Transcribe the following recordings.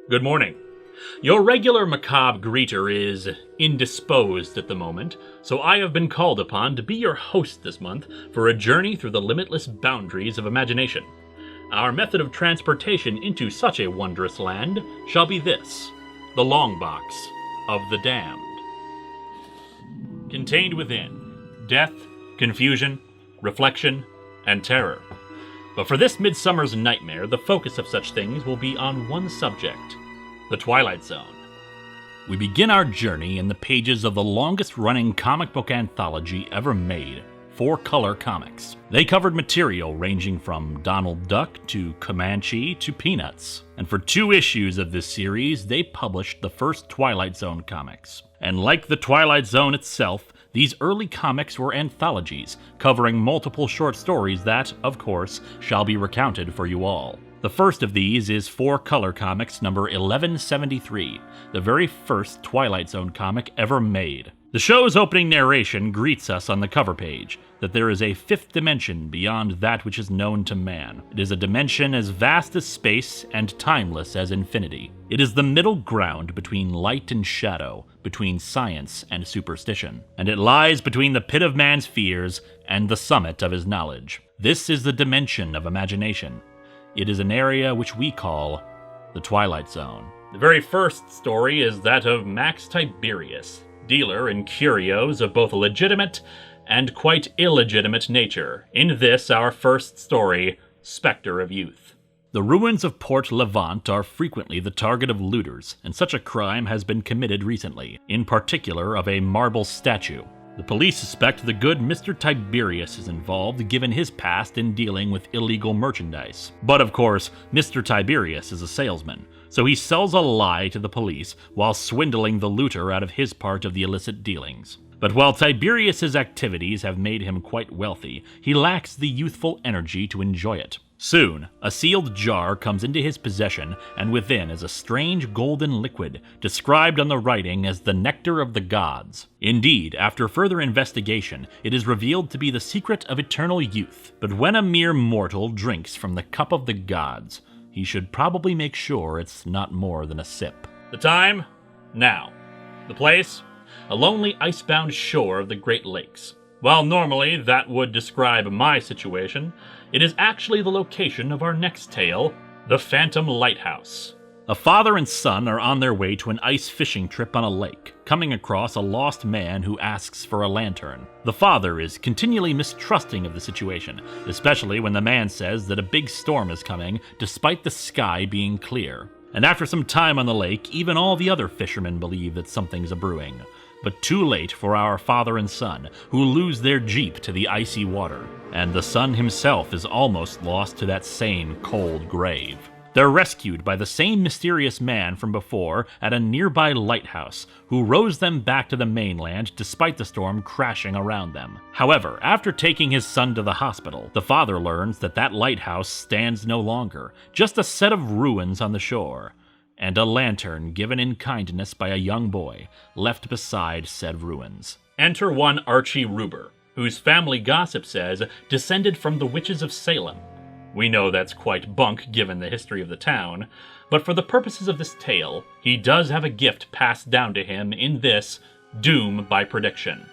Good morning. Your regular macabre greeter is indisposed at the moment, so I have been called upon to be your host this month for a journey through the limitless boundaries of imagination. Our method of transportation into such a wondrous land shall be this, the Longbox of the Damned. Contained within, death, confusion, reflection, and terror. But for this midsummer's nightmare, the focus of such things will be on one subject, the Twilight Zone. We begin our journey in the pages of the longest-running comic book anthology ever made, 4-color comics. They covered material ranging from Donald Duck to Comanche to Peanuts. And for 2 issues of this series, they published the first Twilight Zone comics. And like the Twilight Zone itself, these early comics were anthologies, covering multiple short stories that, of course, shall be recounted for you all. The first of these is 4-color comics number 1173, the very first Twilight Zone comic ever made. The show's opening narration greets us on the cover page, that there is a 5th dimension beyond that which is known to man. It is a dimension as vast as space and timeless as infinity. It is the middle ground between light and shadow, between science and superstition, and it lies between the pit of man's fears and the summit of his knowledge. This is the dimension of imagination. It is an area which we call the Twilight Zone. The very first story is that of Max Tiberius, dealer in curios of both a legitimate and quite illegitimate nature. In this, our first story, Spectre of Youth. The ruins of Port Levant are frequently the target of looters, and such a crime has been committed recently, in particular of a marble statue. The police suspect the good Mr. Tiberius is involved given his past in dealing with illegal merchandise. But of course, Mr. Tiberius is a salesman, so he sells a lie to the police while swindling the looter out of his part of the illicit dealings. But while Tiberius's activities have made him quite wealthy, he lacks the youthful energy to enjoy it. Soon, a sealed jar comes into his possession, and within is a strange golden liquid, described on the writing as the nectar of the gods. Indeed, after further investigation, it is revealed to be the secret of eternal youth. But when a mere mortal drinks from the cup of the gods, he should probably make sure it's not more than a sip. The time? Now. The place? A lonely icebound shore of the Great Lakes. While normally that would describe my situation, it is actually the location of our next tale, the Phantom Lighthouse. A father and son are on their way to an ice fishing trip on a lake, coming across a lost man who asks for a lantern. The father is continually mistrusting of the situation, especially when the man says that a big storm is coming, despite the sky being clear. And after some time on the lake, even all the other fishermen believe that something's a-brewing. But too late for our father and son, who lose their jeep to the icy water. And the son himself is almost lost to that same cold grave. They're rescued by the same mysterious man from before at a nearby lighthouse, who rows them back to the mainland despite the storm crashing around them. However, after taking his son to the hospital, the father learns that that lighthouse stands no longer, just a set of ruins on the shore, and a lantern given in kindness by a young boy, left beside said ruins. Enter one Archie Ruber, whose family gossip says descended from the witches of Salem. We know that's quite bunk given the history of the town, but for the purposes of this tale, he does have a gift passed down to him in this Doom by Prediction.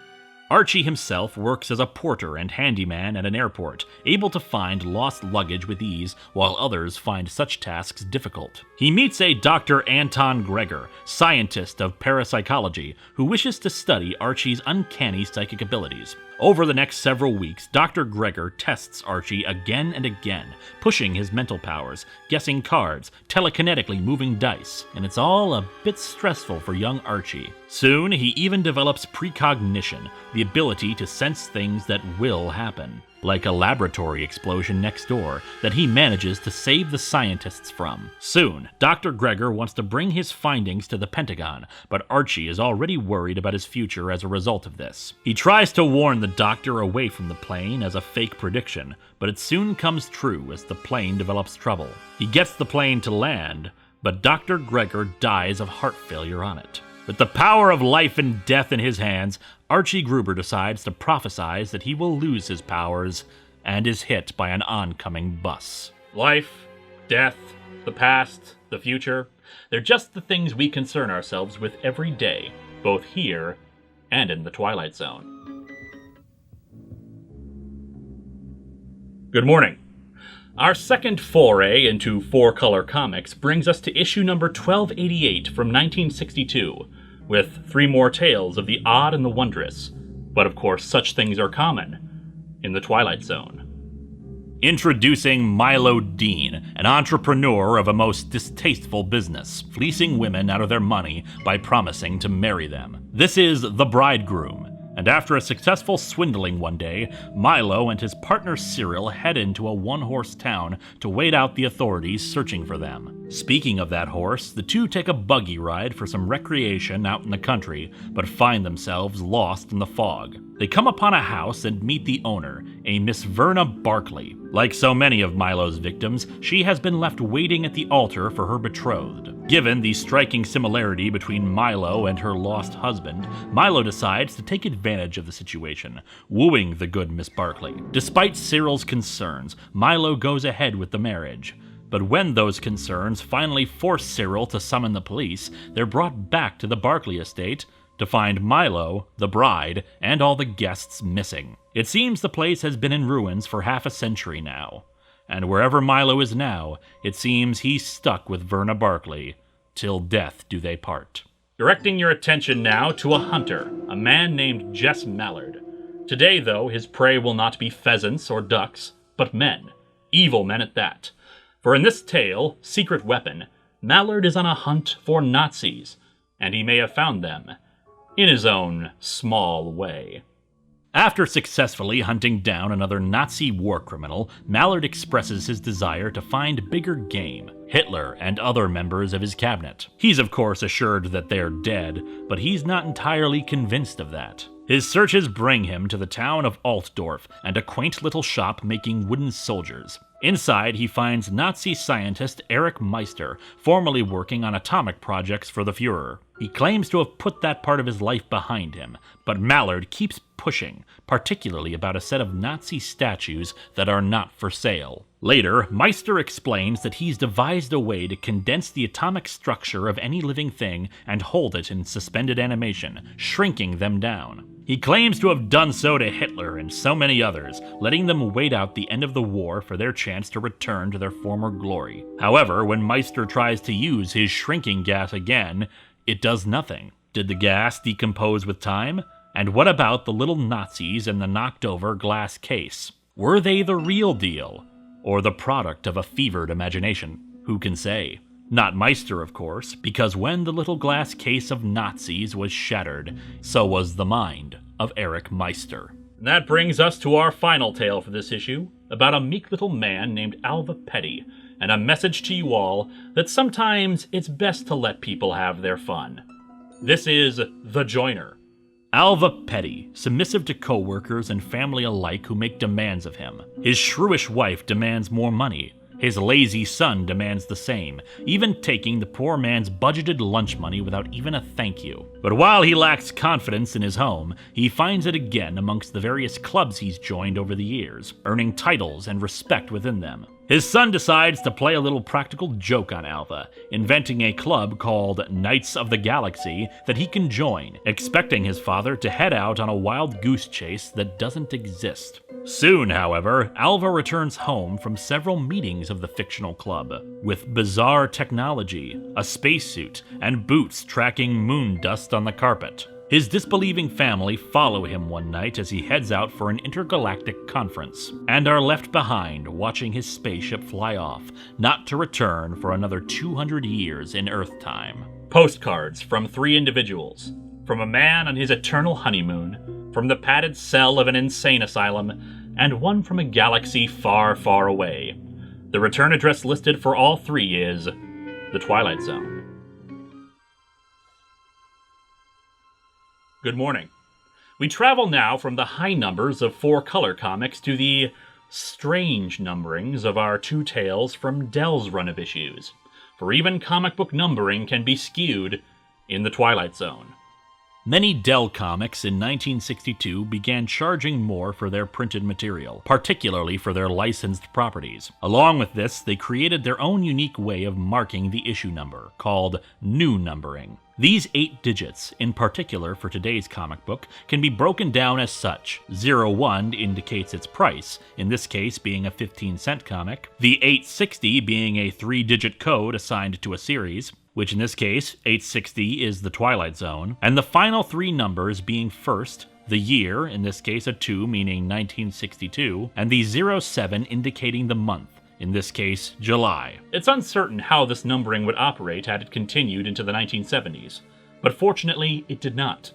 Archie himself works as a porter and handyman at an airport, able to find lost luggage with ease, while others find such tasks difficult. He meets a Dr. Anton Gregor, scientist of parapsychology, who wishes to study Archie's uncanny psychic abilities. Over the next several weeks, Dr. Gregor tests Archie again and again, pushing his mental powers, guessing cards, telekinetically moving dice, and it's all a bit stressful for young Archie. Soon, he even develops precognition, the ability to sense things that will happen, like a laboratory explosion next door that he manages to save the scientists from. Soon, Dr. Gregor wants to bring his findings to the Pentagon, but Archie is already worried about his future as a result of this. He tries to warn the doctor away from the plane as a fake prediction, but it soon comes true as the plane develops trouble. He gets the plane to land, but Dr. Gregor dies of heart failure on it. With the power of life and death in his hands, Archie Gruber decides to prophesize that he will lose his powers and is hit by an oncoming bus. Life, death, the past, the future. They're just the things we concern ourselves with every day, both here and in the Twilight Zone. Good morning. Our second foray into four-color comics brings us to issue number 1288 from 1962, with 3 more tales of the odd and the wondrous. But of course, such things are common in the Twilight Zone. Introducing Milo Dean, an entrepreneur of a most distasteful business, fleecing women out of their money by promising to marry them. This is The Bridegroom, and after a successful swindling one day, Milo and his partner Cyril head into a one-horse town to wait out the authorities searching for them. Speaking of that horse, the two take a buggy ride for some recreation out in the country, but find themselves lost in the fog. They come upon a house and meet the owner, a Miss Verna Barkley. Like so many of Milo's victims, she has been left waiting at the altar for her betrothed. Given the striking similarity between Milo and her lost husband, Milo decides to take advantage of the situation, wooing the good Miss Barkley. Despite Cyril's concerns, Milo goes ahead with the marriage. But when those concerns finally force Cyril to summon the police, they're brought back to the Barkley estate to find Milo, the bride, and all the guests missing. It seems the place has been in ruins for half a century now, and wherever Milo is now, it seems he's stuck with Verna Barkley. Till death do they part. Directing your attention now to a hunter, a man named Jess Mallard. Today, though, his prey will not be pheasants or ducks, but men. Evil men at that. For in this tale, Secret Weapon, Mallard is on a hunt for Nazis, and he may have found them in his own small way. After successfully hunting down another Nazi war criminal, Mallard expresses his desire to find bigger game, Hitler and other members of his cabinet. He's of course assured that they're dead, but he's not entirely convinced of that. His searches bring him to the town of Altdorf and a quaint little shop making wooden soldiers. Inside, he finds Nazi scientist Erich Meister, formerly working on atomic projects for the Fuhrer. He claims to have put that part of his life behind him, but Mallard keeps pushing, particularly about a set of Nazi statues that are not for sale. Later, Meister explains that he's devised a way to condense the atomic structure of any living thing and hold it in suspended animation, shrinking them down. He claims to have done so to Hitler and so many others, letting them wait out the end of the war for their chance to return to their former glory. However, when Meister tries to use his shrinking gas again, it does nothing. Did the gas decompose with time? And what about the little Nazis in the knocked-over glass case? Were they the real deal? Or the product of a fevered imagination? Who can say? Not Meister, of course, because when the little glass case of Nazis was shattered, so was the mind of Erich Meister. And that brings us to our final tale for this issue, about a meek little man named Alva Petty, and a message to you all that sometimes it's best to let people have their fun. This is The Joiner. Alva Petty, submissive to co-workers and family alike who make demands of him. His shrewish wife demands more money. His lazy son demands the same, even taking the poor man's budgeted lunch money without even a thank you. But while he lacks confidence in his home, he finds it again amongst the various clubs he's joined over the years, earning titles and respect within them. His son decides to play a little practical joke on Alva, inventing a club called Knights of the Galaxy that he can join, expecting his father to head out on a wild goose chase that doesn't exist. Soon, however, Alva returns home from several meetings of the fictional club, with bizarre technology, a spacesuit, and boots tracking moon dust on the carpet. His disbelieving family follow him one night as he heads out for an intergalactic conference, and are left behind watching his spaceship fly off, not to return for another 200 years in Earth time. Postcards from 3 individuals. From a man on his eternal honeymoon, from the padded cell of an insane asylum, and one from a galaxy far, far away. The return address listed for all 3 is the Twilight Zone. Good morning. We travel now from the high numbers of 4-color comics to the strange numberings of our 2 tales from Dell's run of issues, for even comic book numbering can be skewed in the Twilight Zone. Many Dell Comics in 1962 began charging more for their printed material, particularly for their licensed properties. Along with this, they created their own unique way of marking the issue number, called new numbering. These 8 digits, in particular for today's comic book, can be broken down as such. 01 indicates its price, in this case being a 15-cent comic, the 860 being a 3-digit code assigned to a series, which in this case, 860 is the Twilight Zone, and the final 3 numbers being first, the year, in this case a 2 meaning 1962, and the 07 indicating the month, in this case, July. It's uncertain how this numbering would operate had it continued into the 1970s, but fortunately it did not.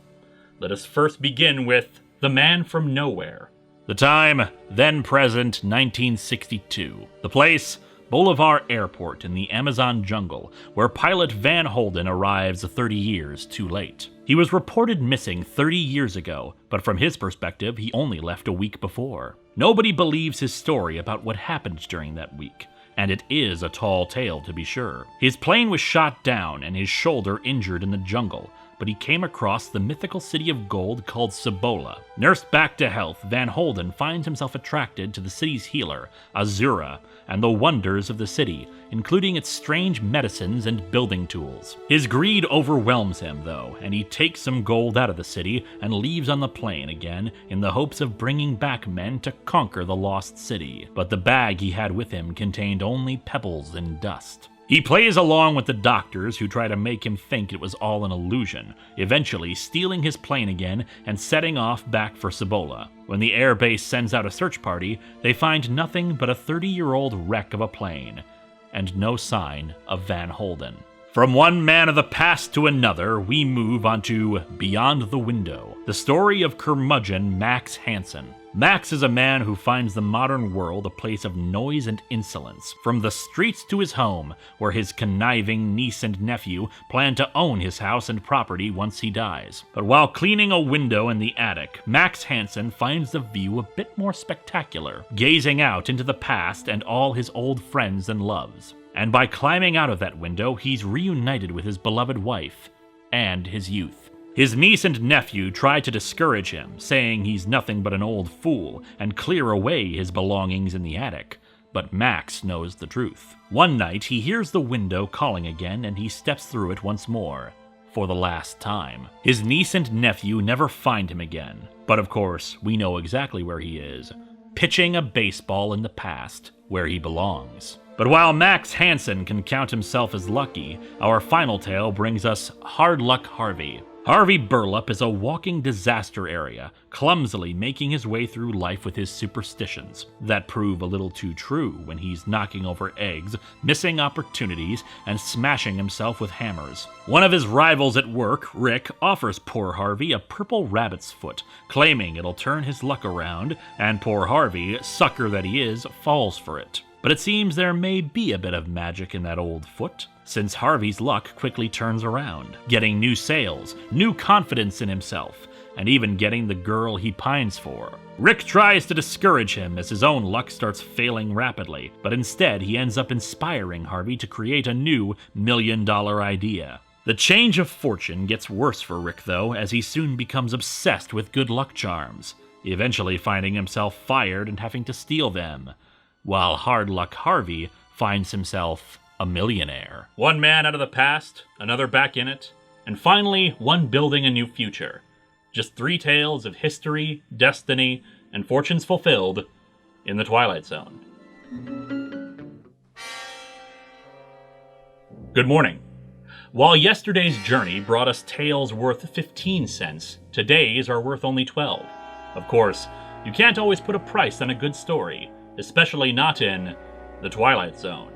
Let us first begin with The Man from Nowhere. The time, then present, 1962. The place, Bolivar Airport in the Amazon jungle, where pilot Van Holden arrives 30 years too late. He was reported missing 30 years ago, but from his perspective, he only left a week before. Nobody believes his story about what happened during that week, and it is a tall tale to be sure. His plane was shot down and his shoulder injured in the jungle, but he came across the mythical city of gold called Cibola. Nursed back to health, Van Holden finds himself attracted to the city's healer, Azura, and the wonders of the city, including its strange medicines and building tools. His greed overwhelms him, though, and he takes some gold out of the city and leaves on the plane again in the hopes of bringing back men to conquer the lost city. But the bag he had with him contained only pebbles and dust. He plays along with the doctors who try to make him think it was all an illusion, eventually stealing his plane again and setting off back for Cibola. When the airbase sends out a search party, they find nothing but a 30-year-old wreck of a plane, and no sign of Van Holden. From one man of the past to another, we move onto Beyond the Window, the story of curmudgeon Max Hansen. Max is a man who finds the modern world a place of noise and insolence, from the streets to his home, where his conniving niece and nephew plan to own his house and property once he dies. But while cleaning a window in the attic, Max Hansen finds the view a bit more spectacular, gazing out into the past and all his old friends and loves. And by climbing out of that window, he's reunited with his beloved wife and his youth. His niece and nephew try to discourage him, saying he's nothing but an old fool, and clear away his belongings in the attic. But Max knows the truth. One night, he hears the window calling again, and he steps through it once more, for the last time. His niece and nephew never find him again, but of course, we know exactly where he is, pitching a baseball in the past, where he belongs. But while Max Hansen can count himself as lucky, our final tale brings us Hard Luck Harvey. Harvey Burlap is a walking disaster area, clumsily making his way through life with his superstitions that prove a little too true when he's knocking over eggs, missing opportunities, and smashing himself with hammers. One of his rivals at work, Rick, offers poor Harvey a purple rabbit's foot, claiming it'll turn his luck around, and poor Harvey, sucker that he is, falls for it. But it seems there may be a bit of magic in that old foot, since Harvey's luck quickly turns around, getting new sales, new confidence in himself, and even getting the girl he pines for. Rick tries to discourage him as his own luck starts failing rapidly, but instead he ends up inspiring Harvey to create a new million-dollar idea. The change of fortune gets worse for Rick, though, as he soon becomes obsessed with good luck charms, eventually finding himself fired and having to steal them, while Hard Luck Harvey finds himself a millionaire. One man out of the past, another back in it, and finally, one building a new future. Just 3 tales of history, destiny, and fortunes fulfilled in the Twilight Zone. Good morning. While yesterday's journey brought us tales worth 15 cents, today's are worth only 12. Of course, you can't always put a price on a good story, especially not in the Twilight Zone.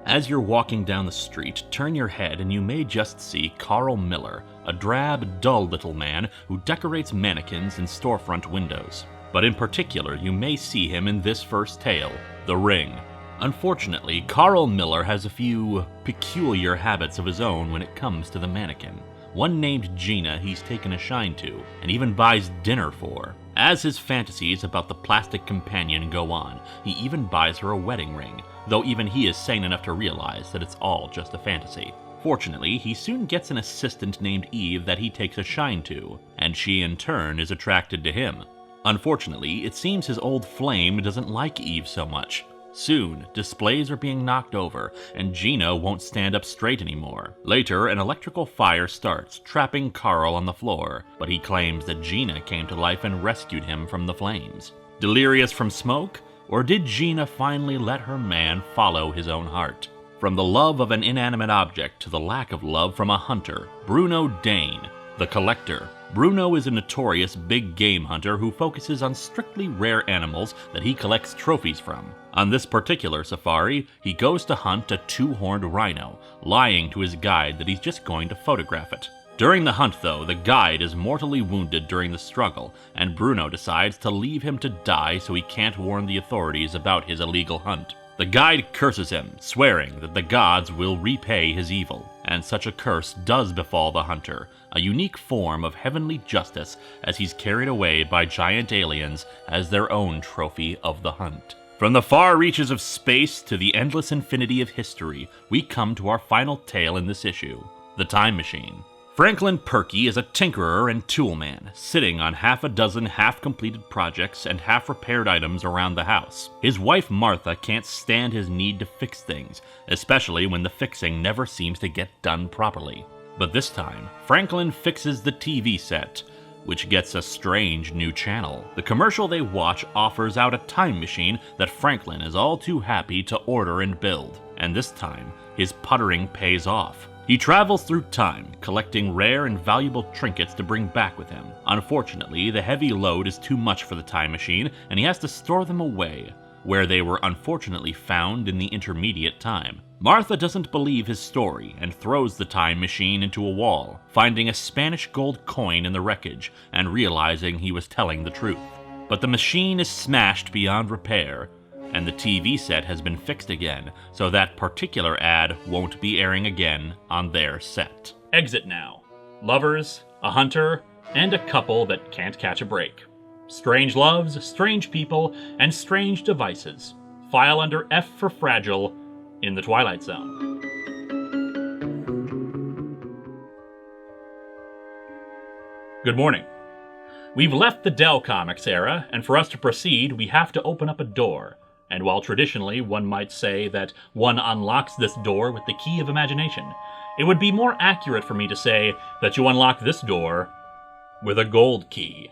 As you're walking down the street, turn your head and you may just see Carl Miller, a drab, dull little man who decorates mannequins in storefront windows. But in particular, you may see him in this first tale, The Ring. Unfortunately, Carl Miller has a few peculiar habits of his own when it comes to the mannequin. One named Gina he's taken a shine to, and even buys dinner for. As his fantasies about the plastic companion go on, he even buys her a wedding ring, though even he is sane enough to realize that it's all just a fantasy. Fortunately, he soon gets an assistant named Eve that he takes a shine to, and she in turn is attracted to him. Unfortunately, it seems his old flame doesn't like Eve so much. Soon, displays are being knocked over, and Gina won't stand up straight anymore. Later, an electrical fire starts, trapping Carl on the floor, but he claims that Gina came to life and rescued him from the flames. Delirious from smoke? Or did Gina finally let her man follow his own heart? From the love of an inanimate object to the lack of love from a hunter, Bruno Dane, the Collector. Bruno is a notorious big game hunter who focuses on strictly rare animals that he collects trophies from. On this particular safari, he goes to hunt a two-horned rhino, lying to his guide that he's just going to photograph it. During the hunt, though, the guide is mortally wounded during the struggle, and Bruno decides to leave him to die so he can't warn the authorities about his illegal hunt. The guide curses him, swearing that the gods will repay his evil, and such a curse does befall the hunter, a unique form of heavenly justice as he's carried away by giant aliens as their own trophy of the hunt. From the far reaches of space to the endless infinity of history, we come to our final tale in this issue, the Time Machine. Franklin Perky is a tinkerer and toolman, sitting on half a dozen half-completed projects and half-repaired items around the house. His wife Martha can't stand his need to fix things, especially when the fixing never seems to get done properly. But this time, Franklin fixes the TV set, which gets a strange new channel. The commercial they watch offers out a time machine that Franklin is all too happy to order and build, and this time, his puttering pays off. He travels through time, collecting rare and valuable trinkets to bring back with him. Unfortunately, the heavy load is too much for the time machine, and he has to store them away, where they were unfortunately found in the intermediate time. Martha doesn't believe his story and throws the time machine into a wall, finding a Spanish gold coin in the wreckage and realizing he was telling the truth. But the machine is smashed beyond repair, and the TV set has been fixed again, so that particular ad won't be airing again on their set. Exit now. Lovers, a hunter, and a couple that can't catch a break. Strange loves, strange people, and strange devices. File under F for Fragile in the Twilight Zone. Good morning. We've left the Dell Comics era, and for us to proceed, we have to open up a door. And while traditionally one might say that one unlocks this door with the key of imagination, it would be more accurate for me to say that you unlock this door with a gold key.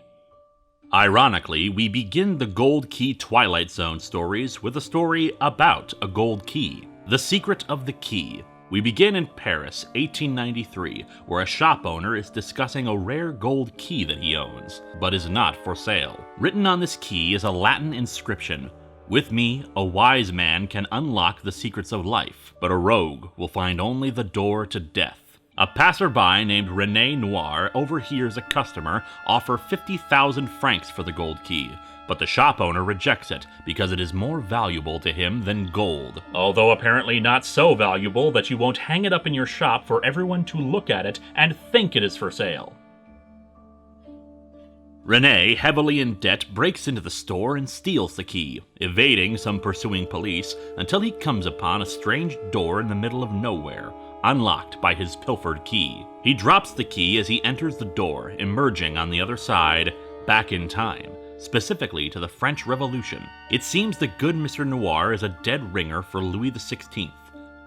Ironically, we begin the Gold Key Twilight Zone stories with a story about a gold key, The Secret of the Key. We begin in Paris, 1893, where a shop owner is discussing a rare gold key that he owns, but is not for sale. Written on this key is a Latin inscription: "With me, a wise man can unlock the secrets of life, but a rogue will find only the door to death." A passerby named René Noir overhears a customer offer 50,000 francs for the gold key, but the shop owner rejects it because it is more valuable to him than gold. Although apparently not so valuable that you won't hang it up in your shop for everyone to look at it and think it is for sale. René, heavily in debt, breaks into the store and steals the key, evading some pursuing police until he comes upon a strange door in the middle of nowhere, unlocked by his pilfered key. He drops the key as he enters the door, emerging on the other side, back in time, specifically to the French Revolution. It seems the good Mr. Noir is a dead ringer for Louis XVI,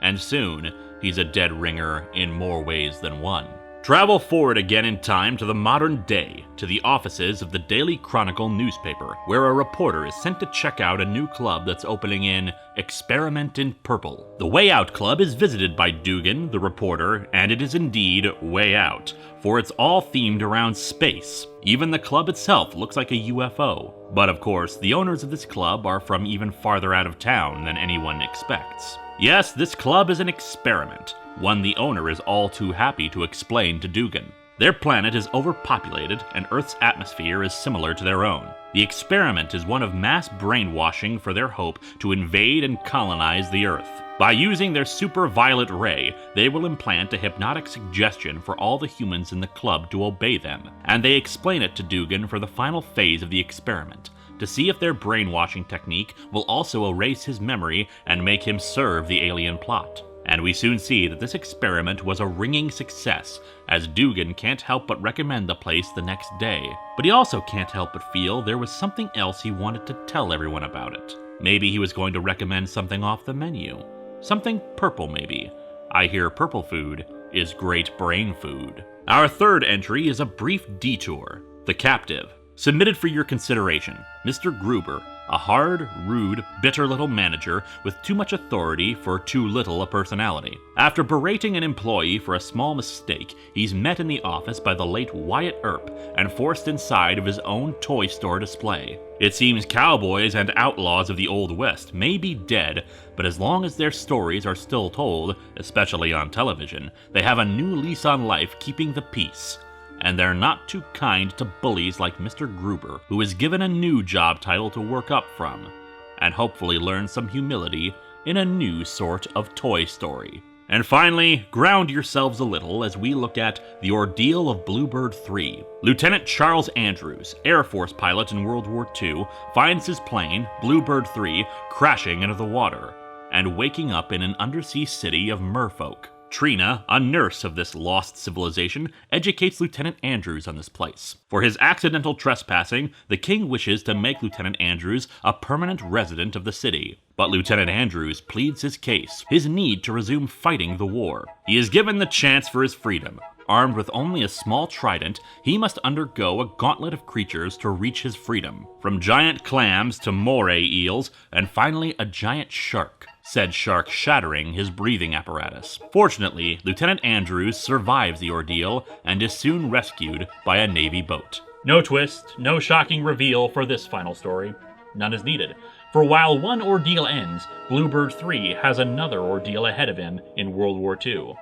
and soon he's a dead ringer in more ways than one. Travel forward again in time to the modern day, to the offices of the Daily Chronicle newspaper, where a reporter is sent to check out a new club that's opening in Experiment in Purple. The Way Out Club is visited by Dugan, the reporter, and it is indeed Way Out, for it's all themed around space. Even the club itself looks like a UFO. But of course, the owners of this club are from even farther out of town than anyone expects. Yes, this club is an experiment, one the owner is all too happy to explain to Dugan. Their planet is overpopulated, and Earth's atmosphere is similar to their own. The experiment is one of mass brainwashing for their hope to invade and colonize the Earth. By using their super-violet ray, they will implant a hypnotic suggestion for all the humans in the club to obey them, and they explain it to Dugan for the final phase of the experiment, to see if their brainwashing technique will also erase his memory and make him serve the alien plot. And we soon see that this experiment was a ringing success, as Dugan can't help but recommend the place the next day. But he also can't help but feel there was something else he wanted to tell everyone about it. Maybe he was going to recommend something off the menu. Something purple, maybe. I hear purple food is great brain food. Our third entry is a brief detour. The Captive. Submitted for your consideration, Mr. Gruber, a hard, rude, bitter little manager with too much authority for too little a personality. After berating an employee for a small mistake, he's met in the office by the late Wyatt Earp and forced inside of his own toy store display. It seems cowboys and outlaws of the Old West may be dead, but as long as their stories are still told, especially on television, they have a new lease on life keeping the peace. And they're not too kind to bullies like Mr. Gruber, who is given a new job title to work up from, and hopefully learn some humility in a new sort of Toy Story. And finally, ground yourselves a little as we look at The Ordeal of Bluebird 3. Lieutenant Charles Andrews, Air Force pilot in World War II, finds his plane, Bluebird 3, crashing into the water, and waking up in an undersea city of merfolk. Trina, a nurse of this lost civilization, educates Lieutenant Andrews on this place. For his accidental trespassing, the king wishes to make Lieutenant Andrews a permanent resident of the city. But Lieutenant Andrews pleads his case, his need to resume fighting the war. He is given the chance for his freedom. Armed with only a small trident, he must undergo a gauntlet of creatures to reach his freedom. From giant clams to moray eels, and finally a giant shark. Said shark shattering his breathing apparatus. Fortunately, Lieutenant Andrews survives the ordeal and is soon rescued by a Navy boat. No twist, no shocking reveal for this final story. None is needed, for while one ordeal ends, Bluebird 3 has another ordeal ahead of him in World War II.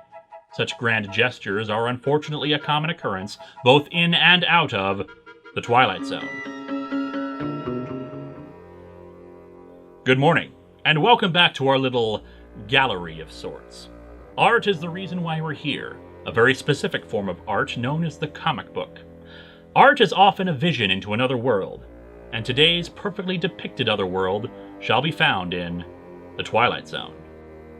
Such grand gestures are unfortunately a common occurrence, both in and out of the Twilight Zone. Good morning, and welcome back to our little gallery of sorts. Art is the reason why we're here, a very specific form of art known as the comic book. Art is often a vision into another world, and today's perfectly depicted other world shall be found in the Twilight Zone.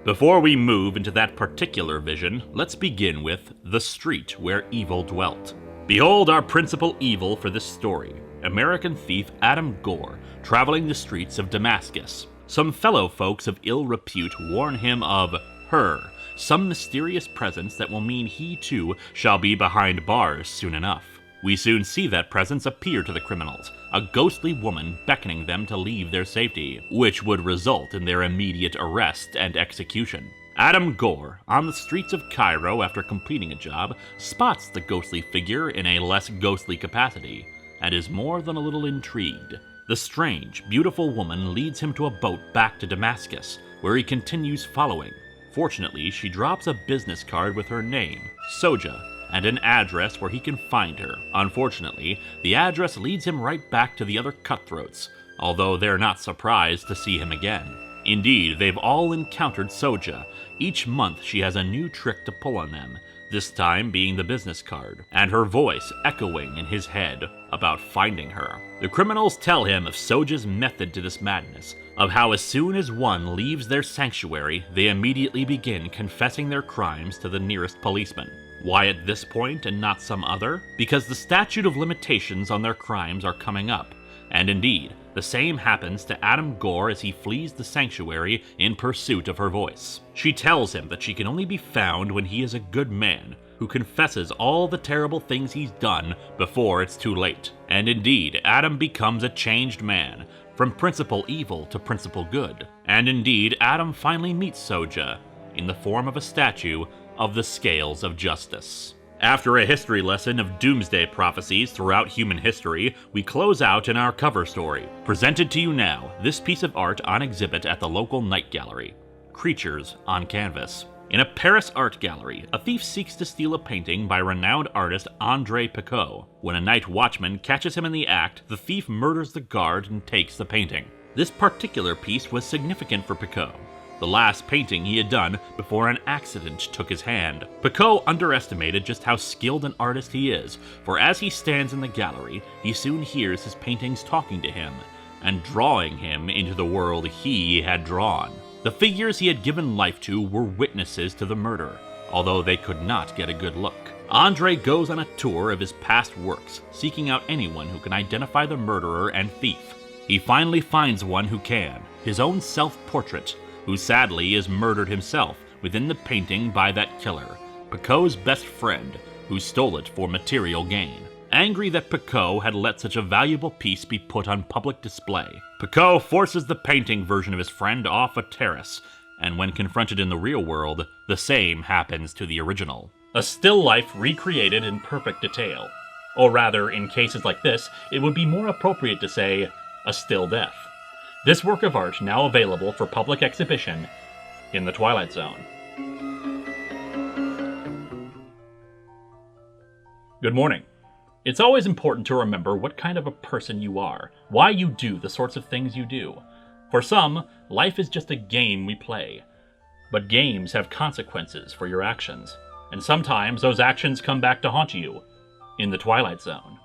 Before we move into that particular vision, let's begin with the street where evil dwelt. Behold our principal evil for this story, American thief Adam Gore, traveling the streets of Damascus. Some fellow folks of ill repute warn him of her, some mysterious presence that will mean he too shall be behind bars soon enough. We soon see that presence appear to the criminals, a ghostly woman beckoning them to leave their safety, which would result in their immediate arrest and execution. Adam Gore, on the streets of Cairo after completing a job, spots the ghostly figure in a less ghostly capacity, and is more than a little intrigued. The strange, beautiful woman leads him to a boat back to Damascus, where he continues following. Fortunately, she drops a business card with her name, Soja, and an address where he can find her. Unfortunately, the address leads him right back to the other cutthroats, although they're not surprised to see him again. Indeed, they've all encountered Soja. Each month she has a new trick to pull on them, this time being the business card, and her voice echoing in his head about finding her. The criminals tell him of Soja's method to this madness, of how as soon as one leaves their sanctuary, they immediately begin confessing their crimes to the nearest policeman. Why at this point and not some other? Because the statute of limitations on their crimes are coming up. And indeed, the same happens to Adam Gore as he flees the sanctuary in pursuit of her voice. She tells him that she can only be found when he is a good man, who confesses all the terrible things he's done before it's too late. And indeed, Adam becomes a changed man, from principal evil to principal good. And indeed, Adam finally meets Soja, in the form of a statue of the scales of justice. After a history lesson of doomsday prophecies throughout human history, we close out in our cover story. Presented to you now, this piece of art on exhibit at the local night gallery. Creatures on canvas. In a Paris art gallery, a thief seeks to steal a painting by renowned artist André Picot. When a night watchman catches him in the act, the thief murders the guard and takes the painting. This particular piece was significant for Picot, the last painting he had done before an accident took his hand. Picot underestimated just how skilled an artist he is, for as he stands in the gallery, he soon hears his paintings talking to him, and drawing him into the world he had drawn. The figures he had given life to were witnesses to the murder, although they could not get a good look. Andre goes on a tour of his past works, seeking out anyone who can identify the murderer and thief. He finally finds one who can, his own self-portrait, who sadly is murdered himself within the painting by that killer, Picot's best friend, who stole it for material gain. Angry that Picot had let such a valuable piece be put on public display, Picot forces the painting version of his friend off a terrace, and when confronted in the real world, the same happens to the original. A still life recreated in perfect detail. Or rather, in cases like this, it would be more appropriate to say, a still death. This work of art now available for public exhibition in the Twilight Zone. Good morning. It's always important to remember what kind of a person you are, why you do the sorts of things you do. For some, life is just a game we play. But games have consequences for your actions, and sometimes those actions come back to haunt you in the Twilight Zone.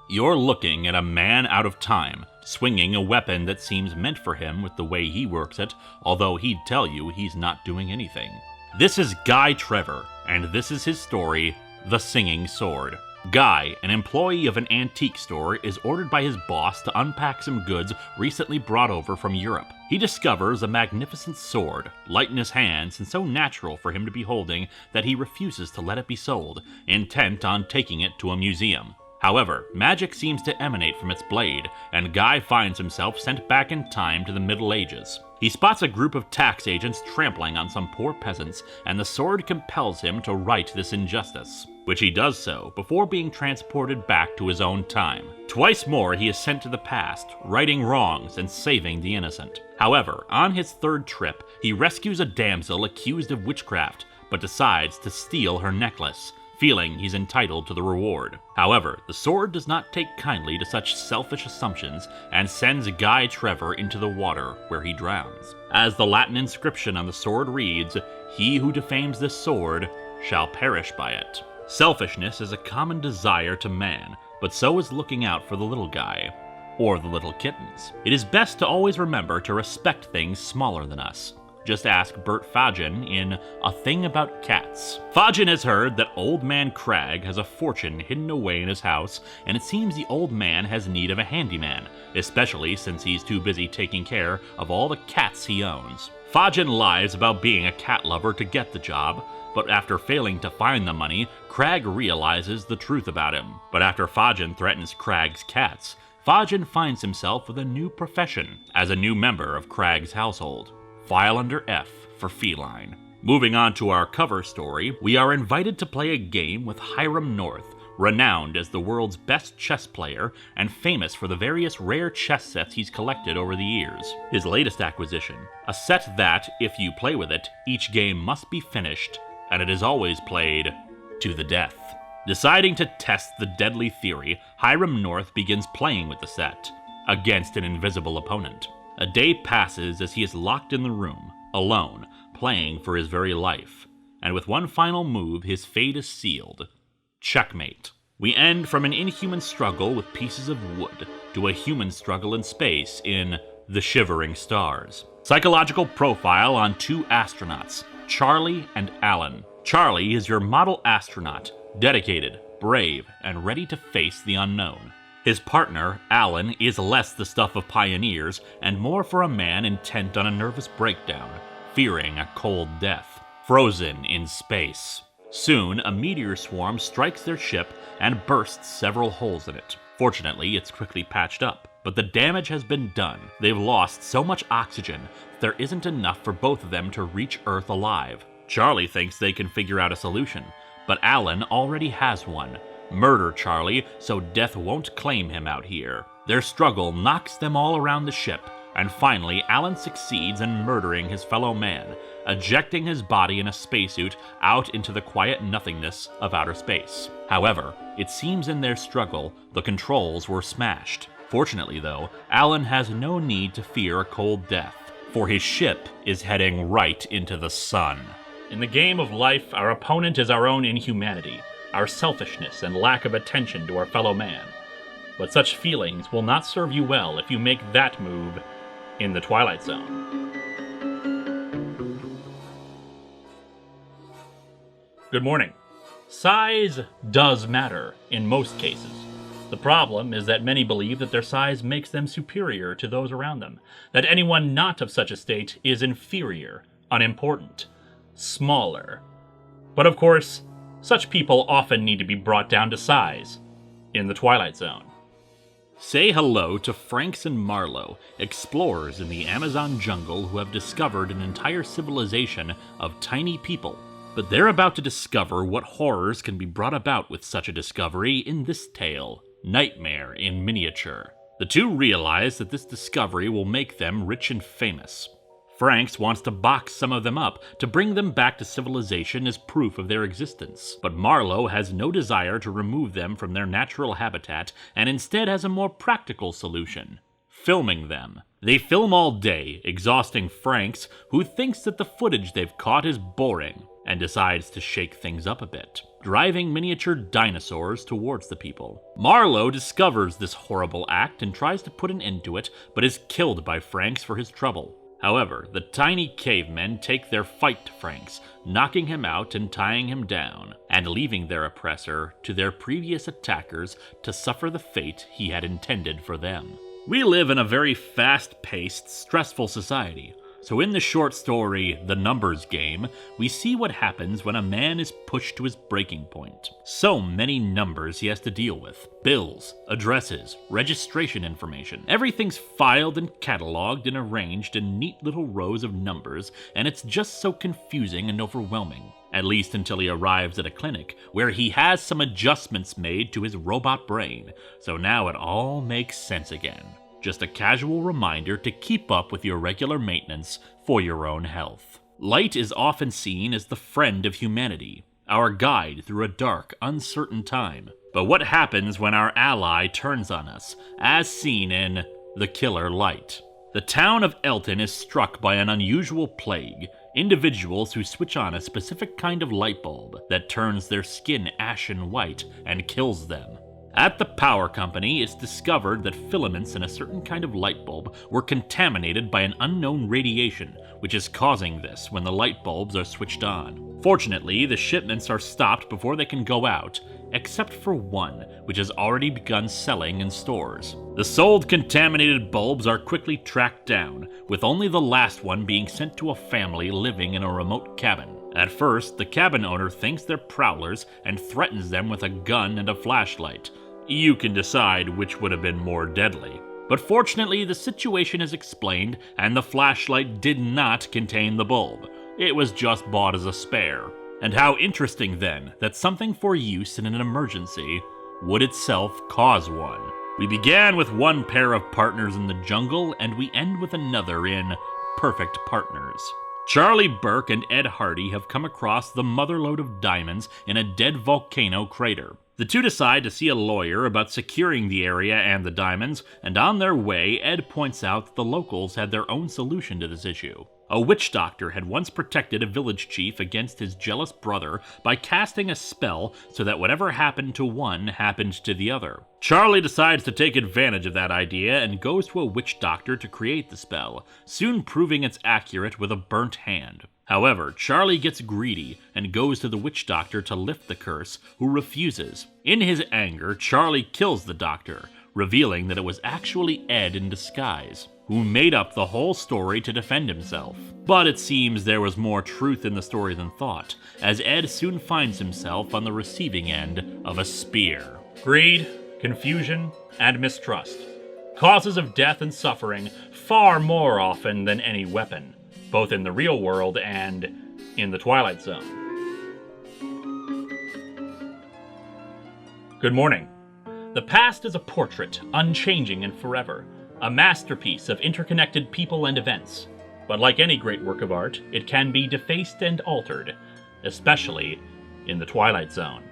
You're looking at a man out of time, swinging a weapon that seems meant for him with the way he works it, although he'd tell you he's not doing anything. This is Guy Trevor, and this is his story, The Singing Sword. Guy, an employee of an antique store, is ordered by his boss to unpack some goods recently brought over from Europe. He discovers a magnificent sword, light in his hands and so natural for him to be holding that he refuses to let it be sold, intent on taking it to a museum. However, magic seems to emanate from its blade, and Guy finds himself sent back in time to the Middle Ages. He spots a group of tax agents trampling on some poor peasants, and the sword compels him to right this injustice, which he does so before being transported back to his own time. Twice more he is sent to the past, righting wrongs and saving the innocent. However, on his third trip, he rescues a damsel accused of witchcraft, but decides to steal her necklace, feeling he's entitled to the reward. However, the sword does not take kindly to such selfish assumptions and sends Guy Trevor into the water, where he drowns. As the Latin inscription on the sword reads, "He who defames this sword shall perish by it." Selfishness is a common desire to man, but so is looking out for the little guy, or the little kittens. It is best to always remember to respect things smaller than us. Just ask Bert Fagin in A Thing About Cats. Fagin has heard that Old Man Crag has a fortune hidden away in his house, and it seems the old man has need of a handyman, especially since he's too busy taking care of all the cats he owns. Fagin lies about being a cat lover to get the job, but after failing to find the money, Crag realizes the truth about him. But after Fagin threatens Crag's cats, Fagin finds himself with a new profession as a new member of Crag's household. File under F for feline. Moving on to our cover story, we are invited to play a game with Hiram North, renowned as the world's best chess player and famous for the various rare chess sets he's collected over the years. His latest acquisition, a set that, if you play with it, each game must be finished, and it is always played to the death. Deciding to test the deadly theory, Hiram North begins playing with the set, against an invisible opponent. A day passes as he is locked in the room, alone, playing for his very life. And with one final move, his fate is sealed. Checkmate. We end from an inhuman struggle with pieces of wood to a human struggle in space in The Shivering Stars. Psychological profile on two astronauts, Charlie and Alan. Charlie is your model astronaut, dedicated, brave, and ready to face the unknown. His partner, Alan, is less the stuff of pioneers and more for a man intent on a nervous breakdown, fearing a cold death, frozen in space. Soon, a meteor swarm strikes their ship and bursts several holes in it. Fortunately, it's quickly patched up, but the damage has been done. They've lost so much oxygen that there isn't enough for both of them to reach Earth alive. Charlie thinks they can figure out a solution, but Alan already has one. Murder Charlie so death won't claim him out here. Their struggle knocks them all around the ship, and finally Alan succeeds in murdering his fellow man, ejecting his body in a spacesuit out into the quiet nothingness of outer space. However, it seems in their struggle, the controls were smashed. Fortunately though, Alan has no need to fear a cold death, for his ship is heading right into the sun. In the game of life, our opponent is our own inhumanity, our selfishness and lack of attention to our fellow man. But such feelings will not serve you well if you make that move in the Twilight Zone. Good morning. Size does matter in most cases. The problem is that many believe that their size makes them superior to those around them, that anyone not of such a state is inferior, unimportant, smaller. But of course, such people often need to be brought down to size in the Twilight Zone. Say hello to Franks and Marlowe, explorers in the Amazon jungle who have discovered an entire civilization of tiny people. But they're about to discover what horrors can be brought about with such a discovery in this tale, Nightmare in Miniature. The two realize that this discovery will make them rich and famous. Franks wants to box some of them up to bring them back to civilization as proof of their existence, but Marlowe has no desire to remove them from their natural habitat and instead has a more practical solution: filming them. They film all day, exhausting Franks, who thinks that the footage they've caught is boring, and decides to shake things up a bit, driving miniature dinosaurs towards the people. Marlowe discovers this horrible act and tries to put an end to it, but is killed by Franks for his trouble. However, the tiny cavemen take their fight to Franks, knocking him out and tying him down, and leaving their oppressor to their previous attackers to suffer the fate he had intended for them. We live in a very fast-paced, stressful society. So in the short story, The Numbers Game, we see what happens when a man is pushed to his breaking point. So many numbers he has to deal with. Bills, addresses, registration information. Everything's filed and cataloged and arranged in neat little rows of numbers, and it's just so confusing and overwhelming. At least until he arrives at a clinic, where he has some adjustments made to his robot brain, so now it all makes sense again. Just a casual reminder to keep up with your regular maintenance for your own health. Light is often seen as the friend of humanity, our guide through a dark, uncertain time. But what happens when our ally turns on us, as seen in The Killer Light? The town of Elton is struck by an unusual plague, individuals who switch on a specific kind of light bulb that turns their skin ashen white and kills them. At the power company, it's discovered that filaments in a certain kind of light bulb were contaminated by an unknown radiation, which is causing this when the light bulbs are switched on. Fortunately, the shipments are stopped before they can go out, except for one, which has already begun selling in stores. The sold contaminated bulbs are quickly tracked down, with only the last one being sent to a family living in a remote cabin. At first, the cabin owner thinks they're prowlers and threatens them with a gun and a flashlight. You can decide which would have been more deadly. But fortunately, the situation is explained, and the flashlight did not contain the bulb. It was just bought as a spare. And how interesting then, that something for use in an emergency would itself cause one. We began with one pair of partners in the jungle, and we end with another in Perfect Partners. Charlie Burke and Ed Hardy have come across the motherlode of diamonds in a dead volcano crater. The two decide to see a lawyer about securing the area and the diamonds, and on their way, Ed points out that the locals had their own solution to this issue. A witch doctor had once protected a village chief against his jealous brother by casting a spell so that whatever happened to one happened to the other. Charlie decides to take advantage of that idea and goes to a witch doctor to create the spell, soon proving it's accurate with a burnt hand. However, Charlie gets greedy and goes to the witch doctor to lift the curse, who refuses. In his anger, Charlie kills the doctor, revealing that it was actually Ed in disguise, who made up the whole story to defend himself. But it seems there was more truth in the story than thought, as Ed soon finds himself on the receiving end of a spear. Greed, confusion, and mistrust. Causes of death and suffering far more often than any weapon, both in the real world and in the Twilight Zone. Good morning. The past is a portrait, unchanging and forever, a masterpiece of interconnected people and events. But like any great work of art, it can be defaced and altered, especially in the Twilight Zone.